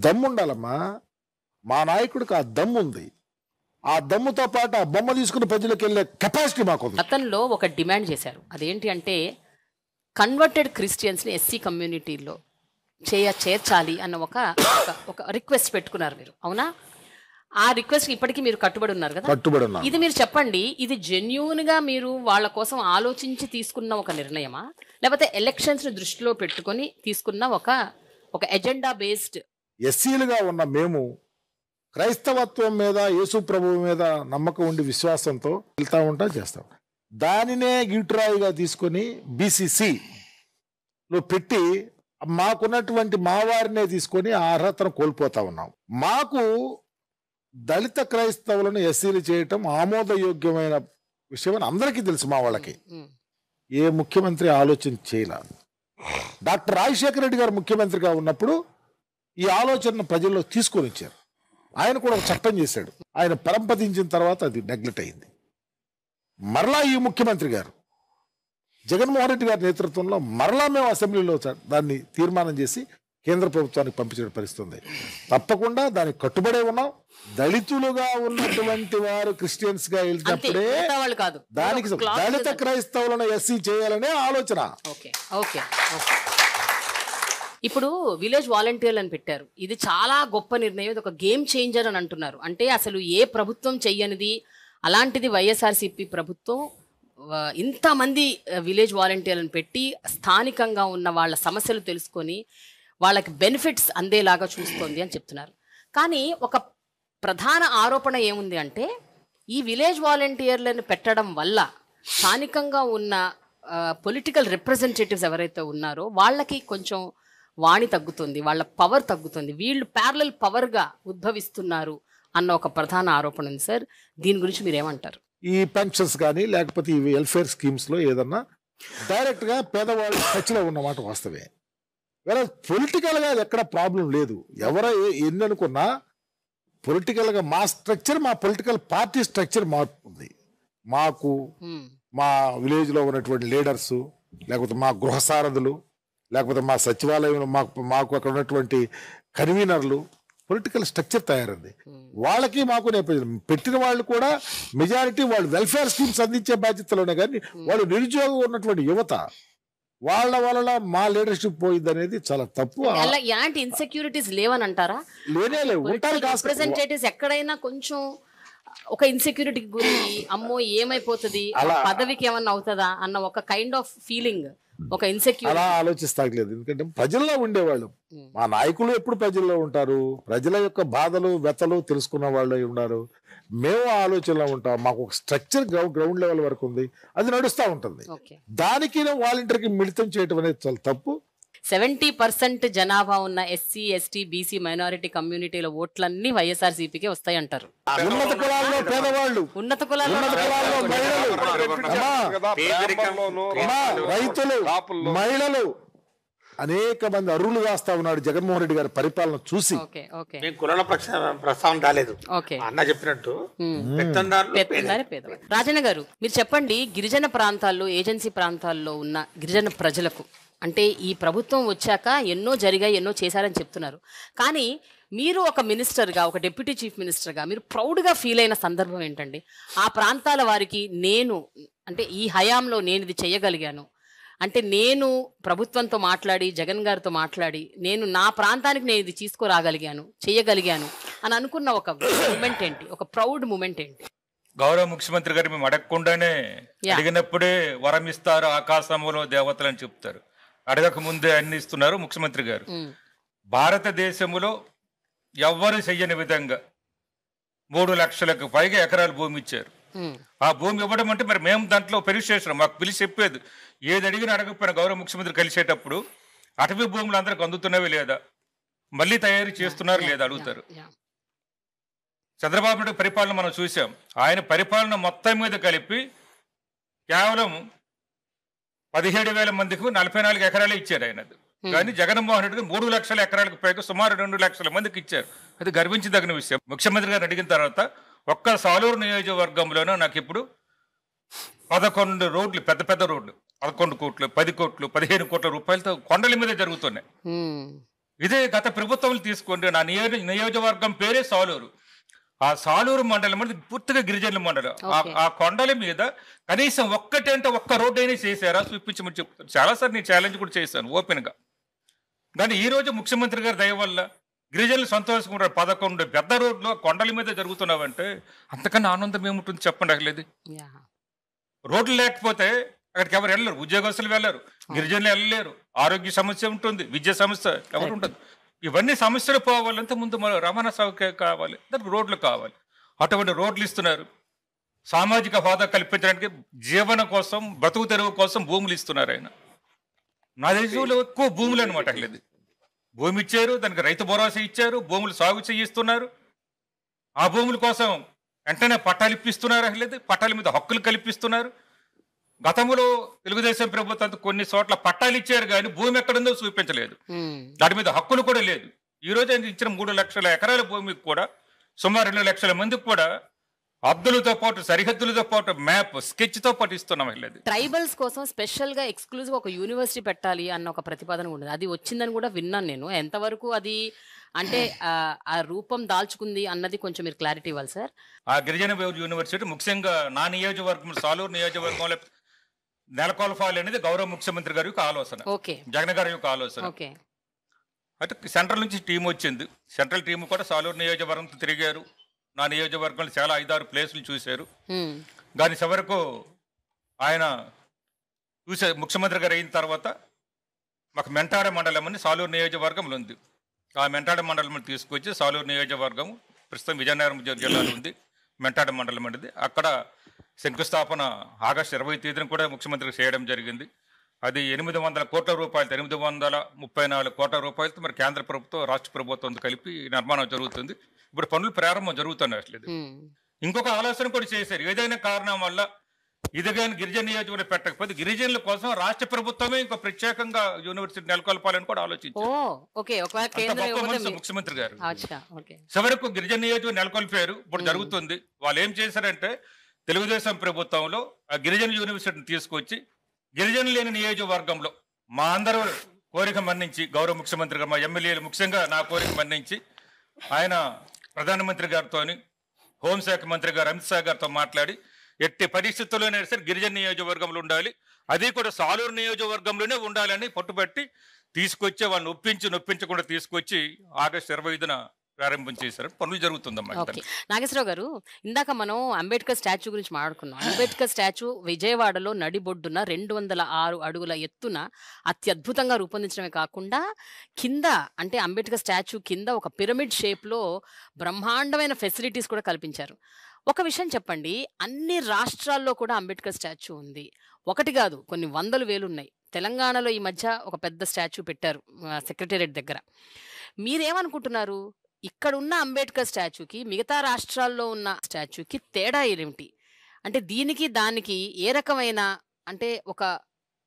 దమ్ముండాలమ్మా, మా నాయకుడికి ఆ దమ్ము ఉంది. ఆ దమ్ముతో పాటు ఆ బొమ్మ తీసుకుని ప్రజలకు వెళ్ళే కెపాసిటీ మాకు ఉంది. అతనిలో ఒక డిమాండ్ చేశారు. అదేంటి అంటే కన్వర్టెడ్ క్రిస్టియన్స్ని ఎస్సీ కమ్యూనిటీలో చేర్చాలి అన్న ఒక రిక్వెస్ట్ పెట్టుకున్నారు మీరు, అవునా? ఆ రిక్వెస్ట్ ఇప్పటికీ మీరు కట్టుబడి ఉన్నారు కదా? కట్టుబడి ఉన్నారు. ఇది మీరు చెప్పండి, ఇది జెన్యూన్ గా మీరు వాళ్ళ కోసం ఆలోచించి తీసుకున్న ఒక నిర్ణయమా, లేకపోతే ఎలక్షన్స్ ని దృష్టిలో పెట్టుకొని తీసుకున్న ఒక ఎజెండా బేస్డ్? ఎస్సీలుగా ఉన్న మేము క్రైస్తవత్వం మీద, యేసు ప్రభువు మీద నమ్మకం ఉండి విశ్వాసంతో వెళ్తా ఉంటా చేస్తాం. దానినే గిట్రాయిగా తీసుకొని బీసీసీలో పెట్టి మాకున్నటువంటి మా వారినే తీసుకొని ఆ అర్హతను కోల్పోతా ఉన్నాం. మాకు దళిత క్రైస్తవులను ఎస్సీలు చేయటం ఆమోదయోగ్యమైన విషయం అని అందరికీ తెలుసు. మా వాళ్ళకి ఏ ముఖ్యమంత్రి ఆలోచన చేయలేదు. డాక్టర్ రాజశేఖర రెడ్డి గారు ముఖ్యమంత్రిగా ఉన్నప్పుడు ఈ ఆలోచనను ప్రజల్లో తీసుకొని వచ్చారు. ఆయన కూడా ఒక చట్టం చేశాడు. ఆయన పరంపదించిన తర్వాత అది నెగ్లెక్ట్ అయింది. మరలా ఈ ముఖ్యమంత్రి గారు జగన్మోహన్ రెడ్డి గారి నేతృత్వంలో మరలా మేము అసెంబ్లీలో దాన్ని తీర్మానం చేసి కేంద్ర ప్రభుత్వానికి పంపించడం పరిస్థితుంది. తప్పకుండా దానికి కట్టుబడే ఉన్నాం. దళితులుగా ఉన్నటువంటి వారు క్రిస్టియన్స్ గా వెళ్తున్నప్పుడే దానికి దళిత క్రైస్తవులను ఎస్సీ చేయాలనే ఆలోచన. ఇప్పుడు విలేజ్ వాలంటీర్లు అని పెట్టారు. ఇది చాలా గొప్ప నిర్ణయం, ఇది ఒక గేమ్ చేంజర్ అని అంటున్నారు. అంటే అసలు ఏ ప్రభుత్వం చెయ్యనిది, అలాంటిది వైఎస్ఆర్సీపీ ప్రభుత్వం ఇంతమంది విలేజ్ వాలంటీర్లను పెట్టి స్థానికంగా ఉన్న వాళ్ళ సమస్యలు తెలుసుకొని వాళ్ళకి బెనిఫిట్స్ అందేలాగా చూస్తోంది అని చెప్తున్నారు. కానీ ఒక ప్రధాన ఆరోపణ ఏముంది అంటే ఈ విలేజ్ వాలంటీర్లను పెట్టడం వల్ల స్థానికంగా ఉన్న పొలిటికల్ రిప్రజెంటేటివ్స్ ఎవరైతే ఉన్నారో వాళ్ళకి కొంచెం వాణి తగ్గుతుంది, వాళ్ళ పవర్ తగ్గుతుంది, వీళ్ళు ప్యారలల్ పవర్గా ఉద్భవిస్తున్నారు అన్న ఒక ప్రధాన ఆరోపణ ఉంది సార్. దీని గురించి మీరు ఏమంటారు? ఈ పెన్షన్స్ కానీ లేకపోతే ఈ వెల్ఫేర్ స్కీమ్స్లో ఏదన్నా డైరెక్ట్గా పేదవాళ్ళు టచ్లో ఉన్నమాట వాస్తవే. వేరే పొలిటికల్గా అది ఎక్కడ ప్రాబ్లం లేదు. ఎన్ని అనుకున్నా పొలిటికల్గా మా స్ట్రక్చర్, మా పొలిటికల్ పార్టీ స్ట్రక్చర్ మారుతుంది. మాకు మా విలేజ్లో ఉన్నటువంటి లీడర్సు, లేకపోతే మా గృహసారథులు, లేకపోతే మా సచివాలయంలో మాకు అక్కడ ఉన్నటువంటి కన్వీనర్లు, పొలిటికల్ స్ట్రక్చర్ తయారైంది. వాళ్ళకి మాకు నేపథ్యం పెట్టిన వాళ్ళు కూడా మెజారిటీ వాళ్ళు వెల్ఫేర్ స్కీమ్స్ అందించే బాధ్యతలోనే, కానీ వాళ్ళు నిరుద్యోగం ఉన్నటువంటి యువత వాళ్ళ వల్ల మా లీడర్షిప్ పోయింది అనేది చాలా తప్పు. ఎలాంటి ఇన్సెక్యూరిటీస్ లేవని అంటారా? లేవు. రిప్రజెంటేటివ్స్ ఎక్కడైనా కొంచెం ఒక ఇన్సెక్యూరిటీకి గురి, అమ్మో ఏమైపోతుంది, పదవికి ఏమన్నా అవుతుందా అన్న ఒక కైండ్ ఆఫ్ ఫీలింగ్, ఒక ఇన్సెక్యూరిటీ అలా ఆలోచిస్తాగలేదు. ఎందుకంటే ప్రజల్లో ఉండేవాళ్ళు, మా నాయకులు ఎప్పుడు ప్రజల్లో ఉంటారు, ప్రజల యొక్క బాధలు వ్యతలు తెలుసుకున్న వాళ్ళు ఉన్నారు. మేము ఆలోచనలో ఉంటాం. మాకు ఒక స్ట్రక్చర్ గ్రౌండ్ లెవెల్ వరకు ఉంది, అది నడుస్తూ ఉంటుంది. దానికి వాలంటీర్కి మిళితం చేయడం అనేది చాలా తప్పు. 70% జనాభా ఉన్న ఎస్సీ, ఎస్టీ, బీసీ, మైనారిటీ కమ్యూనిటీల ఓట్లన్నీ వైఎస్ఆర్సీపీకి వస్తాయి అంటారు. ఉన్నత కులాల్లో పేదవాళ్ళు, ఉన్నత కులాల్లో రైతులు, మహిళలు, అనేక మంది అర్హులు కాస్తా ఉన్నాడు జగన్మోహన్ రెడ్డి గారి పరిపాలన చూసి. కులాల ప్రస్తావన రాలేదు అన్న చెప్పినట్టు. రాజన్న గారు, మీరు చెప్పండి, గిరిజన ప్రాంతాల్లో, ఏజెన్సీ ప్రాంతాల్లో ఉన్న గిరిజన ప్రజలకు, అంటే ఈ ప్రభుత్వం వచ్చాక ఎన్నో జరిగాయి, ఎన్నో చేశారని చెప్తున్నారు, కానీ మీరు ఒక మినిస్టర్గా, ఒక డిప్యూటీ చీఫ్ మినిస్టర్గా మీరు ప్రౌడ్గా ఫీల్ అయిన సందర్భం ఏంటండి? ఆ ప్రాంతాల వారికి అంటే ఈ హయాంలో నేను ఇది చేయగలిగాను, అంటే నేను ప్రభుత్వంతో మాట్లాడి, జగన్ గారితో మాట్లాడి, నేను నా ప్రాంతానికి నేను ఇది తీసుకురాగలిగాను, చేయగలిగాను అని అనుకున్న ఒక మూమెంట్ ఏంటి, ఒక ప్రౌడ్ మూమెంట్ ఏంటి? గౌరవ ముఖ్యమంత్రి గారు మేము అడగకుండానే అడిగినప్పుడే వరం ఇస్తారు, ఆకాశంలో దేవతలు అని చెప్తారు. అడగక ముందే అన్ని ఇస్తున్నారు ముఖ్యమంత్రి గారు. భారతదేశంలో ఎవ్వరు చెయ్యని విధంగా 3 లక్షలకు పైగా ఎకరాలు భూమి ఇచ్చారు. ఆ భూమి ఇవ్వడం అంటే మరి మేము దాంట్లో పెరిచేసినాం. మాకు పిలిచి చెప్పేది, ఏది అడిగినా అడగకపోయినా గౌరవ ముఖ్యమంత్రి కలిసేటప్పుడు అటవీ భూములు అందరికి అందుతున్నవి లేదా, మళ్ళీ తయారు చేస్తున్నారు లేదా అడుగుతారు. చంద్రబాబు నాయుడు పరిపాలన మనం చూసాం. ఆయన పరిపాలన మొత్తం మీద కలిపి కేవలం 17,000 మందికి 44 ఎకరాలు ఇచ్చారు ఆయనది. కానీ జగన్మోహన్ రెడ్డి 3 లక్షల ఎకరాలకు పైగా సుమారు 2 లక్షల మందికి ఇచ్చారు. అది గర్వించదగిన విషయం. ముఖ్యమంత్రి గారు అడిగిన తర్వాత ఒక్క సాలూరు నియోజకవర్గంలోనూ నాకు ఇప్పుడు 11 రోడ్లు, పెద్ద పెద్ద రోడ్లు, 11 కోట్లు, 10 కోట్లు, 15 కోట్ల రూపాయలతో కొండల మీద జరుగుతున్నాయి. ఇదే గత ప్రభుత్వం తీసుకోండి. నా నియోజకవర్గం పేరే సాలూరు. ఆ సాలూరు మండలం అనేది పూర్తిగా గిరిజనుల మండలం. ఆ కొండల మీద కనీసం ఒక్క రోడ్డు అయినా చేశారా చూపించమని చెప్తాను. చాలాసార్లు నేను ఛాలెంజ్ కూడా చేశాను ఓపెన్గా. కానీ ఈ రోజు ముఖ్యమంత్రి గారి దయ వల్ల గిరిజనులు సంతోషంగా 11 పెద్ద రోడ్లు కొండల మీద జరుగుతున్నావంటే అంతకన్నా ఆనందం ఏముంటుంది చెప్పండి. అసలు రోడ్లు లేకపోతే అక్కడికి ఎవరు వెళ్ళరు, ఉద్యోగస్తులు వెళ్ళరు, గిరిజనులు వెళ్ళలేరు, ఆరోగ్య సమస్య ఉంటుంది, విద్యా సమస్య ఎవరు ఉంటుంది. ఇవన్నీ సమస్యలు పోవాలంటే ముందు రవాణా సౌకర్యం కావాలి, దానికి రోడ్లు కావాలి. అటువంటి రోడ్లు ఇస్తున్నారు. సామాజిక హోదా కల్పించడానికి జీవన కోసం, బతుకు తెరువు కోసం భూములు ఇస్తున్నారు. ఆయన నా దేశంలో ఎక్కువ భూములు అనమాట. అట్లేదు భూమి ఇచ్చారు, దానికి రైతు భరోసా ఇచ్చారు, భూములు సాగు చేయిస్తున్నారు. ఆ భూముల కోసం వెంటనే పట్టాలు ఇప్పిస్తున్నారు. అట్లేదు పట్టాల మీద హక్కులు కల్పిస్తున్నారు. గతంలో తెలుగుదేశం ప్రభుత్వం కొన్ని చోట్ల పట్టాలు ఇచ్చారు కానీ భూమి ఎక్కడుందో చూపించలేదు, దాని మీద హక్కులు కూడా లేదు. ఈ రోజు ఆయన ఇచ్చిన 3 లక్షల ఎకరాల భూమికి కూడా సుమారు 2 లక్షల మందికి కూడా హద్దులతో పాటు, సరిహద్దులతో పాటు మ్యాప్, స్కెచ్ తో పాటు ఇస్తున్నాం. వెళ్ళేది ట్రైబల్స్ కోసం స్పెషల్ గా ఎక్స్క్లూజివ్ ఒక యూనివర్సిటీ పెట్టాలి అన్న ఒక ప్రతిపాదన ఉండదు. అది వచ్చిందని కూడా విన్నాను నేను. ఎంతవరకు అది అంటే ఆ రూపం దాల్చుకుంది అన్నది కొంచెం మీరు క్లారిటీ ఇవ్వాలి సార్. ఆ గిరిజన యూనివర్సిటీ ముఖ్యంగా నా నియోజకవర్గం సాలూరు నియోజకవర్గంలో నెలకొల్పాలి అనేది గౌరవ ముఖ్యమంత్రి గారి యొక్క ఆలోచన, జగన్ గారి యొక్క ఆలోచన. అంటే సెంట్రల్ నుంచి టీం వచ్చింది. సెంట్రల్ టీం కూడా సాలూరు నియోజకవర్గం తిరిగారు. నా నియోజకవర్గంలో చాలా 5-6 ప్లేసులు చూశారు. కానీ చివరకు ఆయన ముఖ్యమంత్రి గారు అయిన తర్వాత మాకు మెంటాడ మండలం అని సాలూరు నియోజకవర్గంలో ఉంది. ఆ మెంటాడ మండలం తీసుకొచ్చి సాలూరు నియోజకవర్గం ప్రస్తుతం విజయనగరం జిల్లాలో ఉంది. మెంటాడ మండలం అనేది అక్కడ శంకుస్థాపన ఆగస్టు 20వ తేదీన కూడా ముఖ్యమంత్రి చేయడం జరిగింది. అది 800 కోట్ల రూపాయలతో, 834 కోట్ల రూపాయలతో మరి కేంద్ర ప్రభుత్వం, రాష్ట్ర ప్రభుత్వంతో కలిపి నిర్మాణం జరుగుతుంది. ఇప్పుడు పనులు ప్రారంభం జరుగుతున్నాయి. అసలు ఇంకొక ఆలోచన కూడా చేశారు. ఏదైనా కారణం వల్ల ఇది కానీ గిరిజన నియోజకవర్గం పెట్టకపోతే గిరిజనుల కోసం రాష్ట్ర ప్రభుత్వమే ఇంకో ప్రత్యేకంగా యూనివర్సిటీ నెలకొల్పాలని కూడా ఆలోచించారు ముఖ్యమంత్రి గారు. చివరకు గిరిజన నియోజకవర్గం నెలకొల్పారు. ఇప్పుడు జరుగుతుంది. వాళ్ళు ఏం చేశారంటే తెలుగుదేశం ప్రభుత్వంలో ఆ గిరిజన యూనివర్సిటీని తీసుకొచ్చి గిరిజనులు లేని నియోజకవర్గంలో మా అందరూ కోరిక మన్నించి గౌరవ ముఖ్యమంత్రి గారు, మా ఎమ్మెల్యేలు ముఖ్యంగా నా కోరిక మన్నించి ఆయన ప్రధానమంత్రి గారితో, హోంశాఖ మంత్రి గారు అమిత్ షా గారితో మాట్లాడి ఎట్టి పరిస్థితుల్లోనే సరే గిరిజన నియోజకవర్గంలో ఉండాలి, అది కూడా సాలూరు నియోజకవర్గంలోనే ఉండాలని పట్టుబట్టి తీసుకొచ్చి వాళ్ళని నొప్పించకుండా తీసుకొచ్చి ఆగస్టు 25న ప్రారంభం చేశారు. పనులు జరుగుతుందమ్మా. నాగేశ్వరరావు గారు, ఇందాక మనం అంబేద్కర్ స్టాచ్యూ గురించి మాట్లాడుకున్నాం. అంబేద్కర్ స్టాచ్యూ విజయవాడలో నడిబొడ్డున 206 అడుగుల ఎత్తున అత్యద్భుతంగా రూపొందించడమే కాకుండా కింద అంటే అంబేద్కర్ స్టాచ్యూ కింద ఒక పిరమిడ్ షేప్లో బ్రహ్మాండమైన ఫెసిలిటీస్ కూడా కల్పించారు. ఒక విషయం చెప్పండి, అన్ని రాష్ట్రాల్లో కూడా అంబేద్కర్ స్టాచ్యూ ఉంది. ఒకటి కాదు, కొన్ని వందలు వేలు ఉన్నాయి. తెలంగాణలో ఈ మధ్య ఒక పెద్ద స్టాచ్యూ పెట్టారు సెక్రటేరియట్ దగ్గర. మీరేమనుకుంటున్నారు, ఇక్కడ ఉన్న అంబేద్కర్ స్టాచ్యూకి మిగతా రాష్ట్రాల్లో ఉన్న స్టాచ్యూకి తేడా ఏమిటి? అంటే దీనికి దానికి ఏ రకమైన అంటే ఒక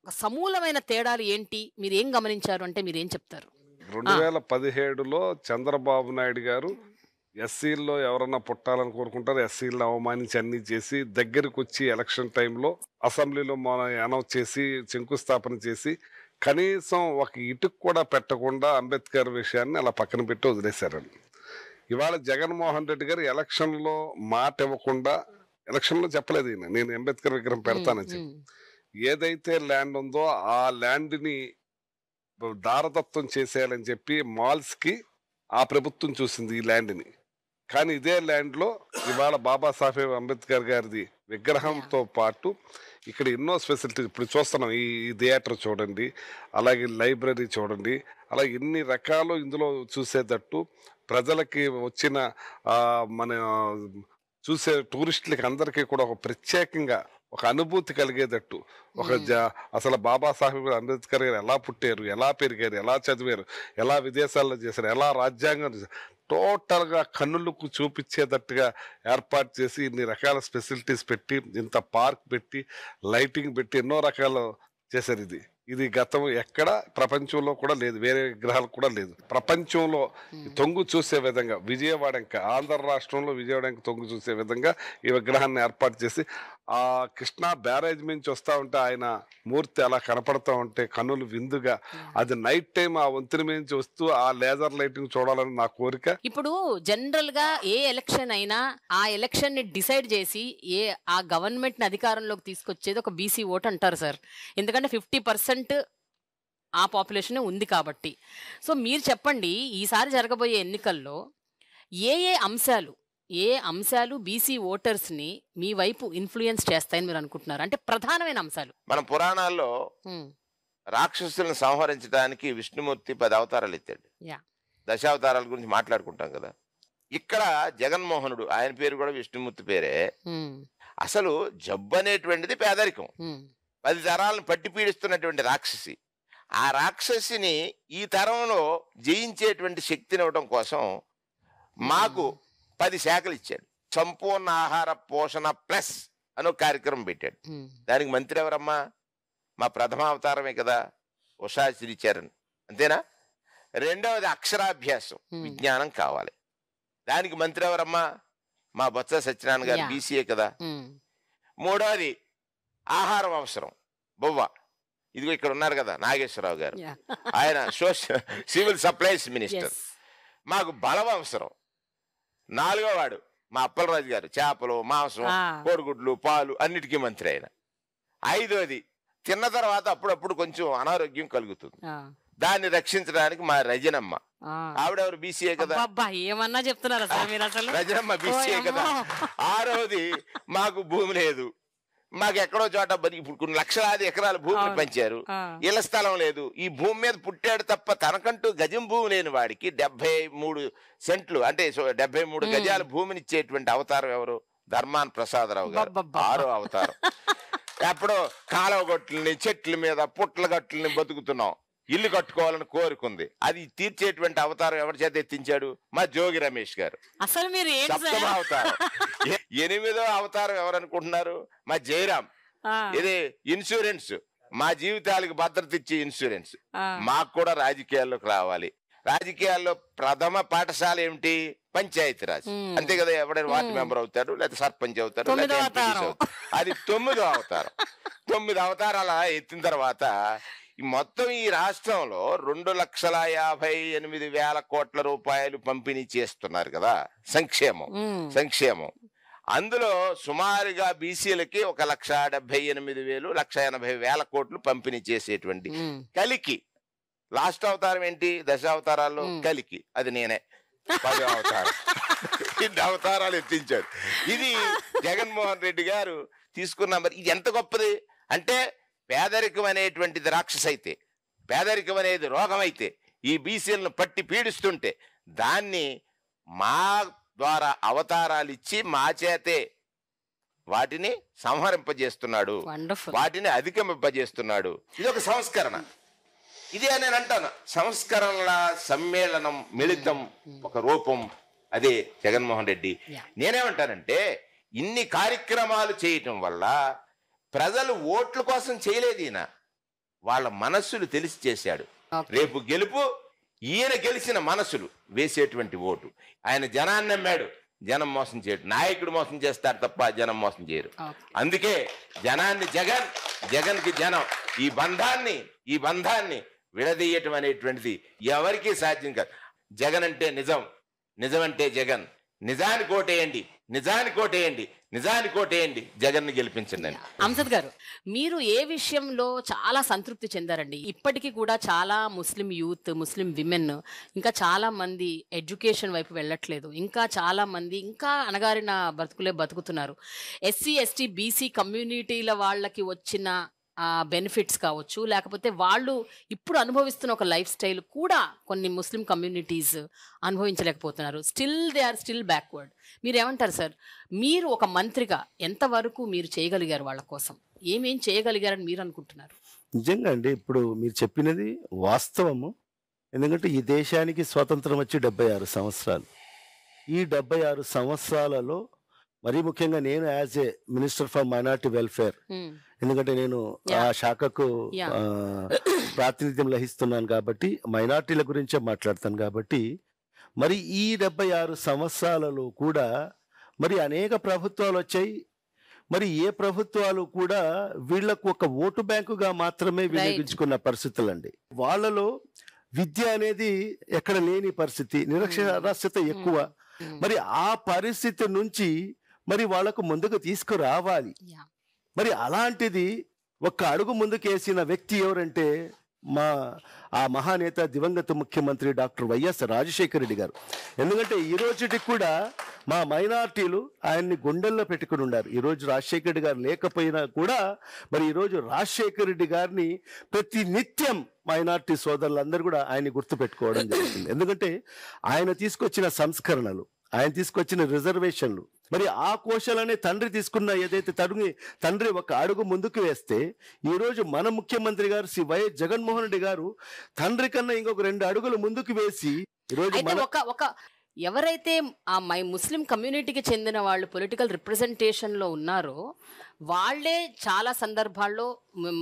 సమూలమైన తేడాలు ఏంటి? మీరు ఏం గమనించారు అంటే మీరేం చెప్తారు? 2017లో చంద్రబాబు నాయుడు గారు ఎస్సీల్లో ఎవరన్నా పుట్టాలని కోరుకుంటారు, ఎస్సీలను అవమానించి అన్ని చేసి దగ్గరికి వచ్చి ఎలక్షన్ టైంలో అసెంబ్లీలో అనౌన్స్ చేసి శంకుస్థాపన చేసి కనీసం ఒక ఇటుకు కూడా పెట్టకుండా అంబేద్కర్ విషయాన్ని అలా పక్కన పెట్టి వదిలేశారండి. ఇవాళ జగన్మోహన్ రెడ్డి గారు ఎలక్షన్లో మాట ఇవ్వకుండా, ఎలక్షన్లో చెప్పలేదు ఈయన నేను అంబేద్కర్ విగ్రహం పెడతానని చెప్పి, ఏదైతే ల్యాండ్ ఉందో ఆ ల్యాండ్ని దారదత్తం చేసేయాలని చెప్పి మాల్స్కి ఆ ప్రభుత్వం చూసింది ఈ ల్యాండ్ని. కానీ ఇదే ల్యాండ్లో ఇవాళ బాబాసాహెబ్ అంబేద్కర్ గారిది విగ్రహంతో పాటు ఇక్కడ ఎన్నో ఫెసిలిటీస్ ఇప్పుడు చూస్తున్నాం. ఈ థియేటర్ చూడండి, అలాగే లైబ్రరీ చూడండి, అలా ఎన్ని రకాలు ఇందులో చూసేటట్టు ప్రజలకి వచ్చిన మన చూసే టూరిస్టులకి అందరికీ కూడా ఒక ప్రత్యేకంగా ఒక అనుభూతి కలిగేటట్టు అసలు బాబాసాహెబ్ అంబేద్కర్ గారు ఎలా పుట్టారు, ఎలా పెరిగారు, ఎలా చదివారు, ఎలా విదేశాల్లో చేశారు, ఎలా రాజ్యాంగం చేశారు, టోటల్గా కన్నులకు చూపించేటట్టుగా ఏర్పాటు చేసి ఇన్ని రకాల ఫెసిలిటీస్ పెట్టి, ఇంత పార్క్ పెట్టి, లైటింగ్ పెట్టి ఎన్నో రకాలు చేశారు. ఇది గతం ఎక్కడ ప్రపంచంలో కూడా లేదు, వేరే విగ్రహాలు కూడా లేదు. ప్రపంచంలో తొంగు చూసే విధంగా విజయవాడ ఇంకా ఆంధ్ర రాష్ట్రంలో విజయవాడ ఇంకా తొంగు చూసే విధంగా ఈ విగ్రహాన్ని ఏర్పాటు చేసి ఆ కృష్ణా బ్యారేజ్ నుంచి వస్తూ ఉంటే ఆయన మూర్తి అలా కనపడతా ఉంటే కన్నులు విందుగా, అది నైట్ టైం ఆ వంతెన నుంచి వస్తూ ఆ లేజర్ లైటింగ్ చూడాలని నా కోరిక. ఇప్పుడు జనరల్ గా ఏ ఎలక్షన్ అయినా ఆ ఎలక్షన్ ని డిసైడ్ చేసి ఆ గవర్నమెంట్ ని అధికారంలోకి తీసుకొచ్చేది ఒక బీసీ ఓట్ అంటారు సార్. ఎందుకంటే 50% ఆ పాపులేషన్ ఉంది కాబట్టి. సో మీరు చెప్పండి, ఈసారి జరగబోయే ఎన్నికల్లో ఏ అంశాలు బీసీ ఓటర్స్ ని మీ వైపు ఇన్ఫ్లుయెన్స్ చేస్తాయని మీరు అనుకుంటున్నారు? అంటే ప్రధానమైన అంశాలు. మన పురాణాల్లో రాక్షసులను సంహరించడానికి విష్ణుమూర్తి 10 అవతారాలు ఎత్తాడు. దశావతారాల గురించి మాట్లాడుకుంటాం కదా. ఇక్కడ జగన్మోహనుడు, ఆయన పేరు కూడా విష్ణుమూర్తి పేరే. అసలు జబ్బు అనేటువంటిది పేదరికం, 10 తరాలను పట్టి పీడిస్తున్నటువంటి రాక్షసి. ఆ రాక్షసిని ఈ తరంలో జయించేటువంటి శక్తిని ఇవ్వడం కోసం మాకు 10 శాఖలు ఇచ్చాడు. సంపూర్ణ ఆహార పోషణ ప్లస్ అని ఒక కార్యక్రమం పెట్టాడు. దానికి మంత్రి ఎవరమ్మా? మా ప్రథమ అవతారమే కదా, ఉషా శ్రీచరణ్. అంతేనా? రెండవది అక్షరాభ్యాసం, విజ్ఞానం కావాలి. దానికి మంత్రి ఎవరమ్మా? మా బొత్స సత్యనారాయణ గారు, బీసీఏ కదా. మూడవది ఆహారం అవసరం, బొవ్వ. ఇదిగో ఇక్కడ ఉన్నారు కదా నాగేశ్వరరావు గారు, ఆయన సివిల్ సప్లైస్ మినిస్టర్. మాకు బలం అవసరం. 4వ వాడు మా అప్పలరాజు గారు, చేపలు, మాంసం, కోడిగుడ్లు, పాలు అన్నిటికీ మంత్రి ఆయన. 5వది తిన్న తర్వాత అప్పుడప్పుడు కొంచెం అనారోగ్యం కలుగుతుంది, దాన్ని రక్షించడానికి మా రజనమ్మ. ఆవిడెవరు? బీసీఏ కదా. ఏమన్నా చెప్తున్నారు రజనమ్మ బీసీఏ కదా. 6వది మాకు భూమి లేదు, మాకు ఎక్కడో చోట ఇప్పుడు కొన్ని లక్షలాది ఎకరాల భూమిని పంచారు, ఇళ్ల స్థలం లేదు. ఈ భూమి మీద పుట్టాడు తప్ప తనకంటూ గజం భూమి లేని వాడికి 73 సెంట్లు అంటే 73 గజాల భూమిని ఇచ్చేటువంటి అవతారం ఎవరు? ధర్మాన్ ప్రసాదరావు గారు, 6వ అవతారం. ఎప్పుడో కాలువ గట్లని, చెట్ల మీద పుట్ల గట్లని బతుకుతున్నాం. ఇల్లు కట్టుకోవాలని కోరుకుంది. అది తీర్చేటువంటి అవతారం ఎవరి చేత ఎత్తించాడు? మా జోగి రమేష్ గారు. అసలు మీరు సప్తమ అవతారం. 8వ అవతారం ఎవరనుకుంటున్నారు? మా జయరాం. ఇది ఇన్సూరెన్స్, మా జీవితాలకు భద్రత ఇచ్చే ఇన్సూరెన్స్. మాకు కూడా రాజకీయాల్లోకి రావాలి. రాజకీయాల్లో ప్రథమ పాఠశాల ఏమిటి? పంచాయతీరాజ్. అంతే కదా, ఎవడైనా వార్డు మెంబర్ అవుతాడు, లేకపోతే సర్పంచ్ అవుతాడు, లేకపోతే ఎంపీటీసీ అవుతాడు. అది 9వ అవతారం. 9 అవతారాల ఎత్తిన తర్వాత మొత్తం ఈ రాష్ట్రంలో 2,58,000 కోట్ల రూపాయలు పంపిణీ చేస్తున్నారు కదా సంక్షేమం. అందులో సుమారుగా బీసీలకి 1,78,000, 1,80,000 కోట్లు పంపిణీ చేసేటువంటి కలికి. లాస్ట్ అవతారం ఏంటి? 10 అవతారాల్లో కలికి. అది నేనే 10వ అవతారం. 2 అవతారాలు ఎత్తించాడు. ఇది జగన్మోహన్ రెడ్డి గారు తీసుకున్న. మరి ఇది ఎంత గొప్పది అంటే, పేదరికం అనేటువంటిది రాక్షసైతే, పేదరికం అనేది రోగమైతే, ఈ బీసీలను పట్టి పీడిస్తుంటే దాన్ని మా ద్వారా అవతారాలు ఇచ్చి మా చేతే వాటిని సంహరింపజేస్తున్నాడు, వాటిని అధిగమింపజేస్తున్నాడు. ఇది ఒక సంస్కరణ. ఇదే నేను అంటాను, సంస్కరణల సమ్మేళనం, మిళితం, ఒక రూపం. అదే జగన్మోహన్ రెడ్డి. నేనేమంటానంటే, ఇన్ని కార్యక్రమాలు చేయటం వల్ల ప్రజలు ఓట్ల కోసం చేయలేదు, ఈయన వాళ్ళ మనస్సులు తెలిసి చేశాడు. రేపు గెలుపు ఈయన గెలిచిన మనసులు వేసేటువంటి ఓటు. ఆయన జనాన్ని నమ్మాడు, జనం మోసం చేయడు. నాయకుడు మోసం చేస్తారు తప్ప జనం మోసం చేయరు. అందుకే జనాన్ని జగన్కి జనం, ఈ బంధాన్ని విడదీయటం అనేటువంటిది ఎవరికీ సాధ్యం కాదు. జగన్ అంటే నిజం, నిజం అంటే జగన్. నిజానికి ఓటేయండి, జగన్ ని గెలిపించండి. అంజద్ గారు, మీరు ఏ విషయంలో చాలా సంతృప్తి చెందారండి? ఇప్పటికీ కూడా చాలా ముస్లిం యూత్, ముస్లిం విమెన్ ఇంకా చాలా మంది ఎడ్యుకేషన్ వైపు వెళ్ళట్లేదు. ఇంకా చాలా మంది ఇంకా అణగారిన బతుకుతున్నారు. ఎస్సీ, ఎస్టీ, బీసీ కమ్యూనిటీల వాళ్ళకి వచ్చిన బెనిఫిట్స్ కావచ్చు, లేకపోతే వాళ్ళు ఇప్పుడు అనుభవిస్తున్న ఒక లైఫ్ స్టైల్ కూడా కొన్ని ముస్లిం కమ్యూనిటీస్ అనుభవించలేకపోతున్నారు. They are still backward. మీరేమంటారు సార్? మీరు ఒక మంత్రిగా ఎంతవరకు మీరు చేయగలిగారు? వాళ్ళ కోసం ఏమేం చేయగలిగారని మీరు అనుకుంటున్నారు? నిజంగా అండి, ఇప్పుడు మీరు చెప్పినది వాస్తవము. ఎందుకంటే ఈ దేశానికి స్వాతంత్రం వచ్చి 76 సంవత్సరాలు. ఈ 76 సంవత్సరాలలో మరీ ముఖ్యంగా నేను as a minister for minority welfare, ఎందుకంటే నేను ఆ శాఖకు ప్రాతినిధ్యం వహిస్తున్నాను కాబట్టి మైనారిటీల గురించే మాట్లాడతాను కాబట్టి, మరి ఈ 76 సంవత్సరాలలో కూడా మరి అనేక ప్రభుత్వాలు వచ్చాయి. మరి ఏ ప్రభుత్వాలు కూడా వీళ్లకు ఒక ఓటు బ్యాంకుగా మాత్రమే వినియోగించుకున్న పరిస్థితులండి. వాళ్ళలో విద్య అనేది ఎక్కడ లేని పరిస్థితి, నిరక్షరాస్యత ఎక్కువ. మరి ఆ పరిస్థితి నుంచి మరి వాళ్ళకు ముందుకు తీసుకురావాలి. మరి అలాంటిది ఒక్క అడుగు ముందుకేసిన వ్యక్తి ఎవరంటే ఆ మహానేత దివంగత ముఖ్యమంత్రి డాక్టర్ వైఎస్ రాజశేఖర రెడ్డి గారు. ఎందుకంటే ఈ రోజుకి కూడా మా మైనార్టీలు ఆయన్ని గుండెల్లో పెట్టుకుని ఉన్నారు. ఈరోజు రాజశేఖర రెడ్డి గారు లేకపోయినా కూడా మరి ఈరోజు రాజశేఖర రెడ్డి గారిని ప్రతి నిత్యం మైనార్టీ సోదరులందరూ కూడా ఆయన్ని గుర్తుపెట్టుకోవడం జరుగుతుంది. ఎందుకంటే ఆయన తీసుకొచ్చిన సంస్కరణలు, ఆయన తీసుకొచ్చిన రిజర్వేషన్లు, మరి ఆ కోశాలనే తండ్రి తీసుకున్న ఏదైతే తండ్రి ఒక అడుగు ముందుకు వేస్తే ఈరోజు మన ముఖ్యమంత్రి గారు శ్రీ వైఎస్ జగన్మోహన్ రెడ్డి గారు తండ్రి కన్నా ఇంకొక 2 అడుగులు ముందుకు వేసి ఈరోజు ఎవరైతే ఆ ముస్లిం కమ్యూనిటీకి చెందిన వాళ్ళు పొలిటికల్ రిప్రజెంటేషన్ లో ఉన్నారో వాళ్లే చాలా సందర్భాల్లో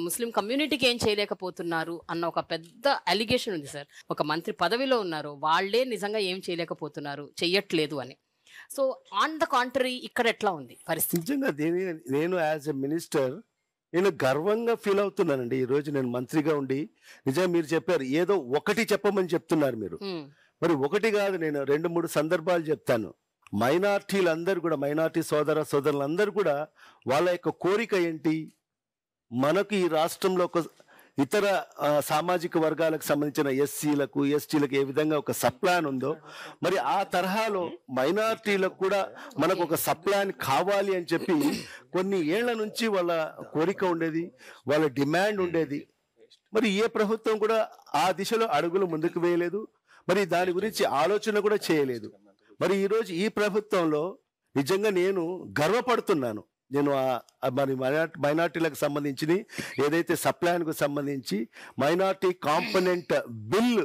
ముస్లిం కమ్యూనిటీకి ఏం చేయలేకపోతున్నారు అన్న ఒక పెద్ద అలిగేషన్ ఉంది సార్. ఒక మంత్రి పదవిలో ఉన్నారు, వాళ్లే నిజంగా ఏం చేయలేకపోతున్నారు, చెయ్యట్లేదు అని. సో ఆన్ ద కాంట్రరీ ఇక్కడ ఎట్లా ఉంది పరిస్థితి? నిజంగా నేను యాజ్ ఎ మినిస్టర్ నేను గర్వంగా ఫీల్ అవుతున్నానండి. ఈరోజు నేను మంత్రిగా ఉండి నిజంగా మీరు చెప్పారు ఏదో ఒకటి చెప్పమని చెప్తున్నారు మీరు. మరి ఒకటి కాదు, నేను 2-3 సందర్భాలు చెప్తాను. మైనార్టీలందరూ కూడా, మైనార్టీ సోదరులందరూ కూడా వాళ్ళ యొక్క కోరిక ఏంటి, మనకు ఈ రాష్ట్రంలో ఒక ఇతర సామాజిక వర్గాలకు సంబంధించిన ఎస్సీలకు ఎస్టీలకు ఏ విధంగా ఒక సప్లాన్ ఉందో మరి ఆ తరహాలో మైనార్టీలకు కూడా మనకు ఒక సప్లాన్ కావాలి అని చెప్పి కొన్ని ఏళ్ల నుంచి వాళ్ళ కోరిక ఉండేది, వాళ్ళ డిమాండ్ ఉండేది. మరి ఏ ప్రభుత్వం కూడా ఆ దిశలో అడుగులు ముందుకు వేయలేదు, మరి దాని గురించి ఆలోచన కూడా చేయలేదు. మరి ఈరోజు ఈ ప్రభుత్వంలో నిజంగా నేను గర్వపడుతున్నాను. నేను మరి మైనార్టీలకు సంబంధించి ఏదైతే సప్లాన్కు సంబంధించి మైనార్టీ కాంపోనెంట్ బిల్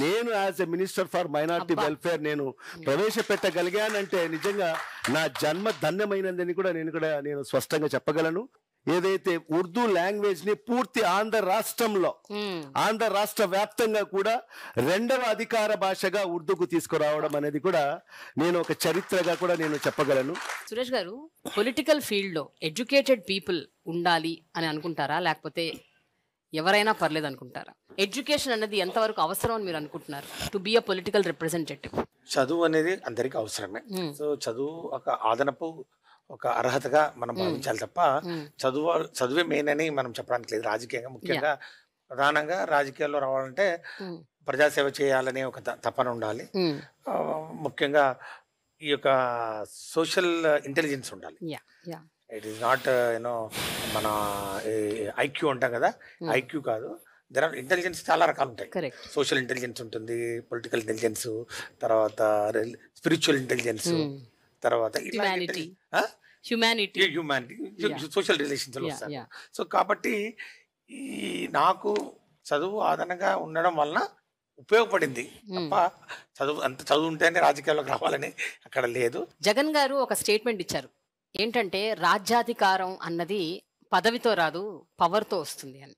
నేను as a minister for minority welfare నేను ప్రవేశపెట్టగలిగానంటే నిజంగా నా జన్మ ధన్యమైనదని కూడా నేను స్పష్టంగా చెప్పగలను. ఏదైతే ఉర్దూ లాంగ్వేజ్ ని పూర్తి ఆంధ్ర రాష్ట్ర వ్యాప్తంగా కూడా 2వ అధికార భాషగా ఉర్దూకు తీసుకురావడం అనేది కూడా నేను ఒక చరిత్రగా కూడా నేను చెప్పగలను. సురేష్ గారు, పొలిటికల్ ఫీల్డ్ లో ఎడ్యుకేటెడ్ పీపుల్ ఉండాలి అని అనుకుంటారా, లేకపోతే ఎవరైనా పర్లేదు అనుకుంటారా? ఎడ్యుకేషన్ అనేది ఎంతవరకు అవసరం అని మీరు అనుకుంటున్నారు to be a political representative? చదువు అనేది అందరికీ అవసరమే. సో చదువు ఒక అదనపు ఒక అర్హతగా మనం భావించాలి తప్ప చదువే మెయిన్ అని మనం చెప్పడానికి లేదు. రాజకీయంగా ముఖ్యంగా ప్రధానంగా రాజకీయాల్లో రావాలంటే ప్రజాసేవ చేయాలనే ఒక తపన ఉండాలి. ముఖ్యంగా ఈ యొక్క సోషల్ ఇంటెలిజెన్స్ ఉండాలి. ఇట్ ఈస్ నాట్ యూనో మన ఐక్యూ అంటాం కదా, ఐక్యూ కాదు. దెర్ ఆర్ ఇంటెలిజెన్స్ చాలా రకాలు ఉంటాయి. సోషల్ ఇంటెలిజెన్స్ ఉంటుంది, పొలిటికల్ ఇంటెలిజెన్స్, తర్వాత స్పిరిచువల్ ఇంటెలిజెన్స్, తర్వాత హ్యూమానిటీ, సోషల్ రిలేషన్స్ వస్తాయి. సో కాబట్టి ఈ నాకు చదువు ఆదరణగా ఉండడం వలన ఉపయోగపడింది తప్ప చదువు ఉంటేనే రాజకీయాల్లోకి రావాలని అక్కడ లేదు. జగన్ గారు ఒక స్టేట్మెంట్ ఇచ్చారు, ఏంటంటే రాజ్యాధికారం అన్నది పదవితో రాదు, పవర్తో వస్తుంది అని.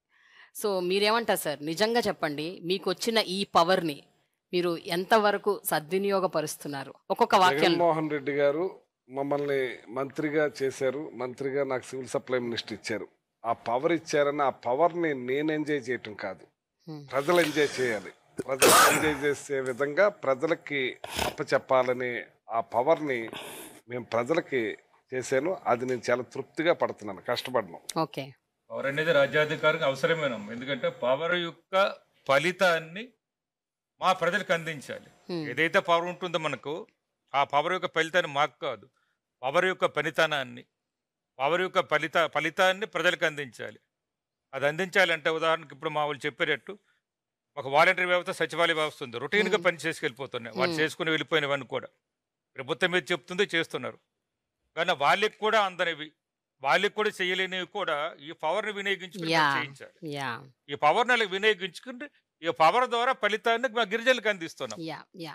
సో మీరేమంటారు సార్? నిజంగా చెప్పండి, మీకు వచ్చిన ఈ పవర్ని మీరు ఎంతవరకు సద్వినియోగపరుస్తున్నారు? ఒక్కొక్క వాక్యం. జగన్మోహన్ రెడ్డి గారు మమ్మల్ని మంత్రిగా చేశారు, మంత్రిగా నాకు సివిల్ సప్లై మినిస్టర్ ఇచ్చారు. ఆ పవర్ ఇచ్చారని ఆ పవర్ని నేను ఎంజాయ్ చేయటం కాదు, ప్రజలు ఎంజాయ్ చేయాలి. ప్రజలు ఎంజాయ్ చేసే విధంగా ప్రజలకి అప్పచెప్పాలనే ఆ పవర్ని మేము ప్రజలకి చేశాను. అది నేను చాలా తృప్తిగా పడుతున్నాను, కష్టపడ్డాను. ఓకే, పవర్ అనేది రాజ్యాధికారికి అవసరమేనా? ఎందుకంటే పవర్ యొక్క ఫలితాన్ని మా ప్రజలకు అందించాలి. ఏదైతే పవర్ ఉంటుందో మనకు, ఆ పవర్ యొక్క ఫలితాన్ని మాకు కాదు, పవర్ యొక్క పనితనాన్ని, పవర్ యొక్క ఫలితాన్ని ప్రజలకు అందించాలి. అది అందించాలంటే ఉదాహరణకు ఇప్పుడు మా వాళ్ళు చెప్పేటట్టు ఒక వాలంటరీ వ్యవస్థ, సచివాలయ వ్యవస్థ ఉంది. రొటీన్గా పని చేసుకెళ్ళిపోతున్నాయి. వాళ్ళు చేసుకుని వెళ్ళిపోయినవన్నీ కూడా ప్రభుత్వం మీద చెప్తుంది, చేస్తున్నారు. కానీ వాళ్ళకి కూడా అందనివి, వాళ్ళకి కూడా చేయలేనివి కూడా ఈ పవర్ని వినియోగించుకుని చేయించాలి. ఈ పవర్ని అలా వినియోగించుకుంటే ఈ పవర్ ద్వారా ఫలితాన్ని మా గిరిజనులకు అందిస్తున్నాం.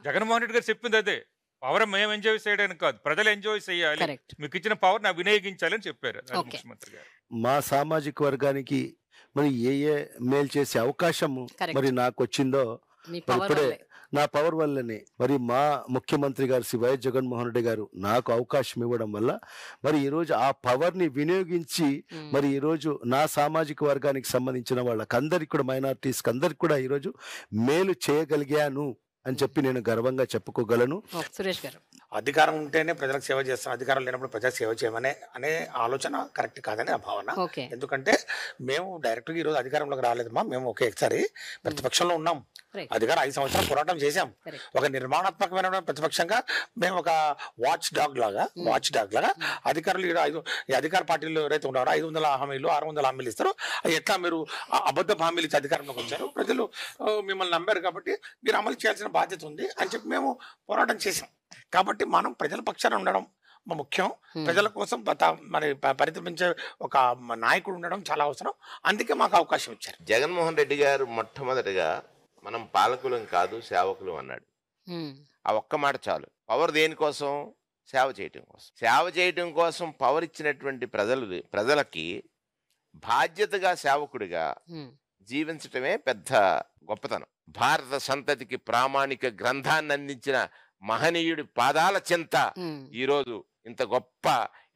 జగన్మోహన్ రెడ్డి గారు చెప్పింది అదే, పవర్ మేము ఎంజాయ్ చేయడానికి కాదు, ప్రజలు ఎంజాయ్ చేయాలి, మీకు ఇచ్చిన పవర్ నా వినియోగించాలని చెప్పారు ముఖ్యమంత్రి గారు. మా సామాజిక వర్గానికి మరి ఏ మేలు చేసే అవకాశం మరి నాకు వచ్చిందో ఇప్పుడే నా పవర్ వల్లనే మరి మా ముఖ్యమంత్రి గారు శ్రీ వైఎస్ జగన్మోహన్ రెడ్డి గారు నాకు అవకాశం ఇవ్వడం వల్ల మరి ఈరోజు ఆ పవర్ని వినియోగించి మరి ఈరోజు నా సామాజిక వర్గానికి సంబంధించిన వాళ్ళకందరికి కూడా, మైనారిటీస్కి అందరికి కూడా ఈరోజు మేలు చేయగలిగాను అని చెప్పి నేను గర్వంగా చెప్పుకోగలను. సురేష్ గారు, అధికారం ఉంటేనే ప్రజలకు సేవ చేస్తాం, అధికారం లేనప్పుడు ప్రజలకు సేవ చేయమనే ఆలోచన కరెక్ట్ కాదని నా భావన. ఎందుకంటే మేము డైరెక్ట్గా ఈరోజు అధికారంలోకి రాలేదమ్మా, మేము ఒకేసారి ప్రతిపక్షంలో ఉన్నాం. అధికారం 5 సంవత్సరాలు పోరాటం చేశాం. ఒక నిర్మాణాత్మకమైన ప్రతిపక్షంగా మేము ఒక వాచ్ డాగ్ లాగా అధికారులు ఈ అధికార పార్టీలు ఎవరైతే ఉన్నారో 500 హామీలు 600 హామీలు ఇస్తారో, అది ఎట్లా మీరు అబద్ధ హామీలు ఇచ్చి అధికారంలోకి వచ్చారు, ప్రజలు మిమ్మల్ని నమ్మారు కాబట్టి మీరు అమలు చేయాల్సిన బాధ్యత ఉంది అని చెప్పి మేము పోరాటం చేశాం. కాబట్టి మనం ప్రజల పక్షాన ఉండడం ముఖ్యం. ప్రజల కోసం మరి పరితపించే ఒక నాయకుడు ఉండడం చాలా అవసరం. అందుకే మాకు అవకాశం ఇచ్చారు. జగన్మోహన్ రెడ్డి గారు మొట్టమొదటిగా మనం పాలకులం కాదు సేవకులు అన్నాడు. ఆ ఒక్క మాట చాలు. పవర్ దేనికోసం? సేవ చేయటం కోసం. సేవ చేయటం కోసం పవర్ ఇచ్చినటువంటి ప్రజలకి బాధ్యతగా సేవకుడిగా జీవించటమే పెద్ద గొప్పతనం. భారత సంతతికి ప్రామాణిక గ్రంథాన్ని అందించిన మహనీయుడి పాదాల చింత ఈరోజు ఇంత గొప్ప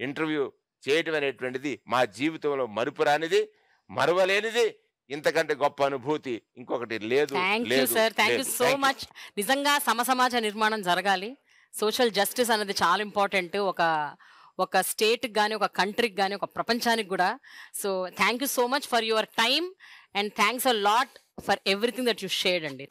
ఇంటర్వ్యూ చేయటం అనేటువంటిది మా జీవితంలో మరుపురానిది, మరువలేనిది. ఇంతకంటే గొప్ప అనుభూతి ఇంకొకటి లేదు. Thank you so much. నిజంగా సమాజ నిర్మాణం జరగాలి. సోషల్ జస్టిస్ అనేది చాలా ఇంపార్టెంట్, ఒక స్టేట్కి కానీ, ఒక కంట్రీకి కానీ, ఒక ప్రపంచానికి కూడా. So thank you so much for your time and thanks a lot for everything that you shared అండి.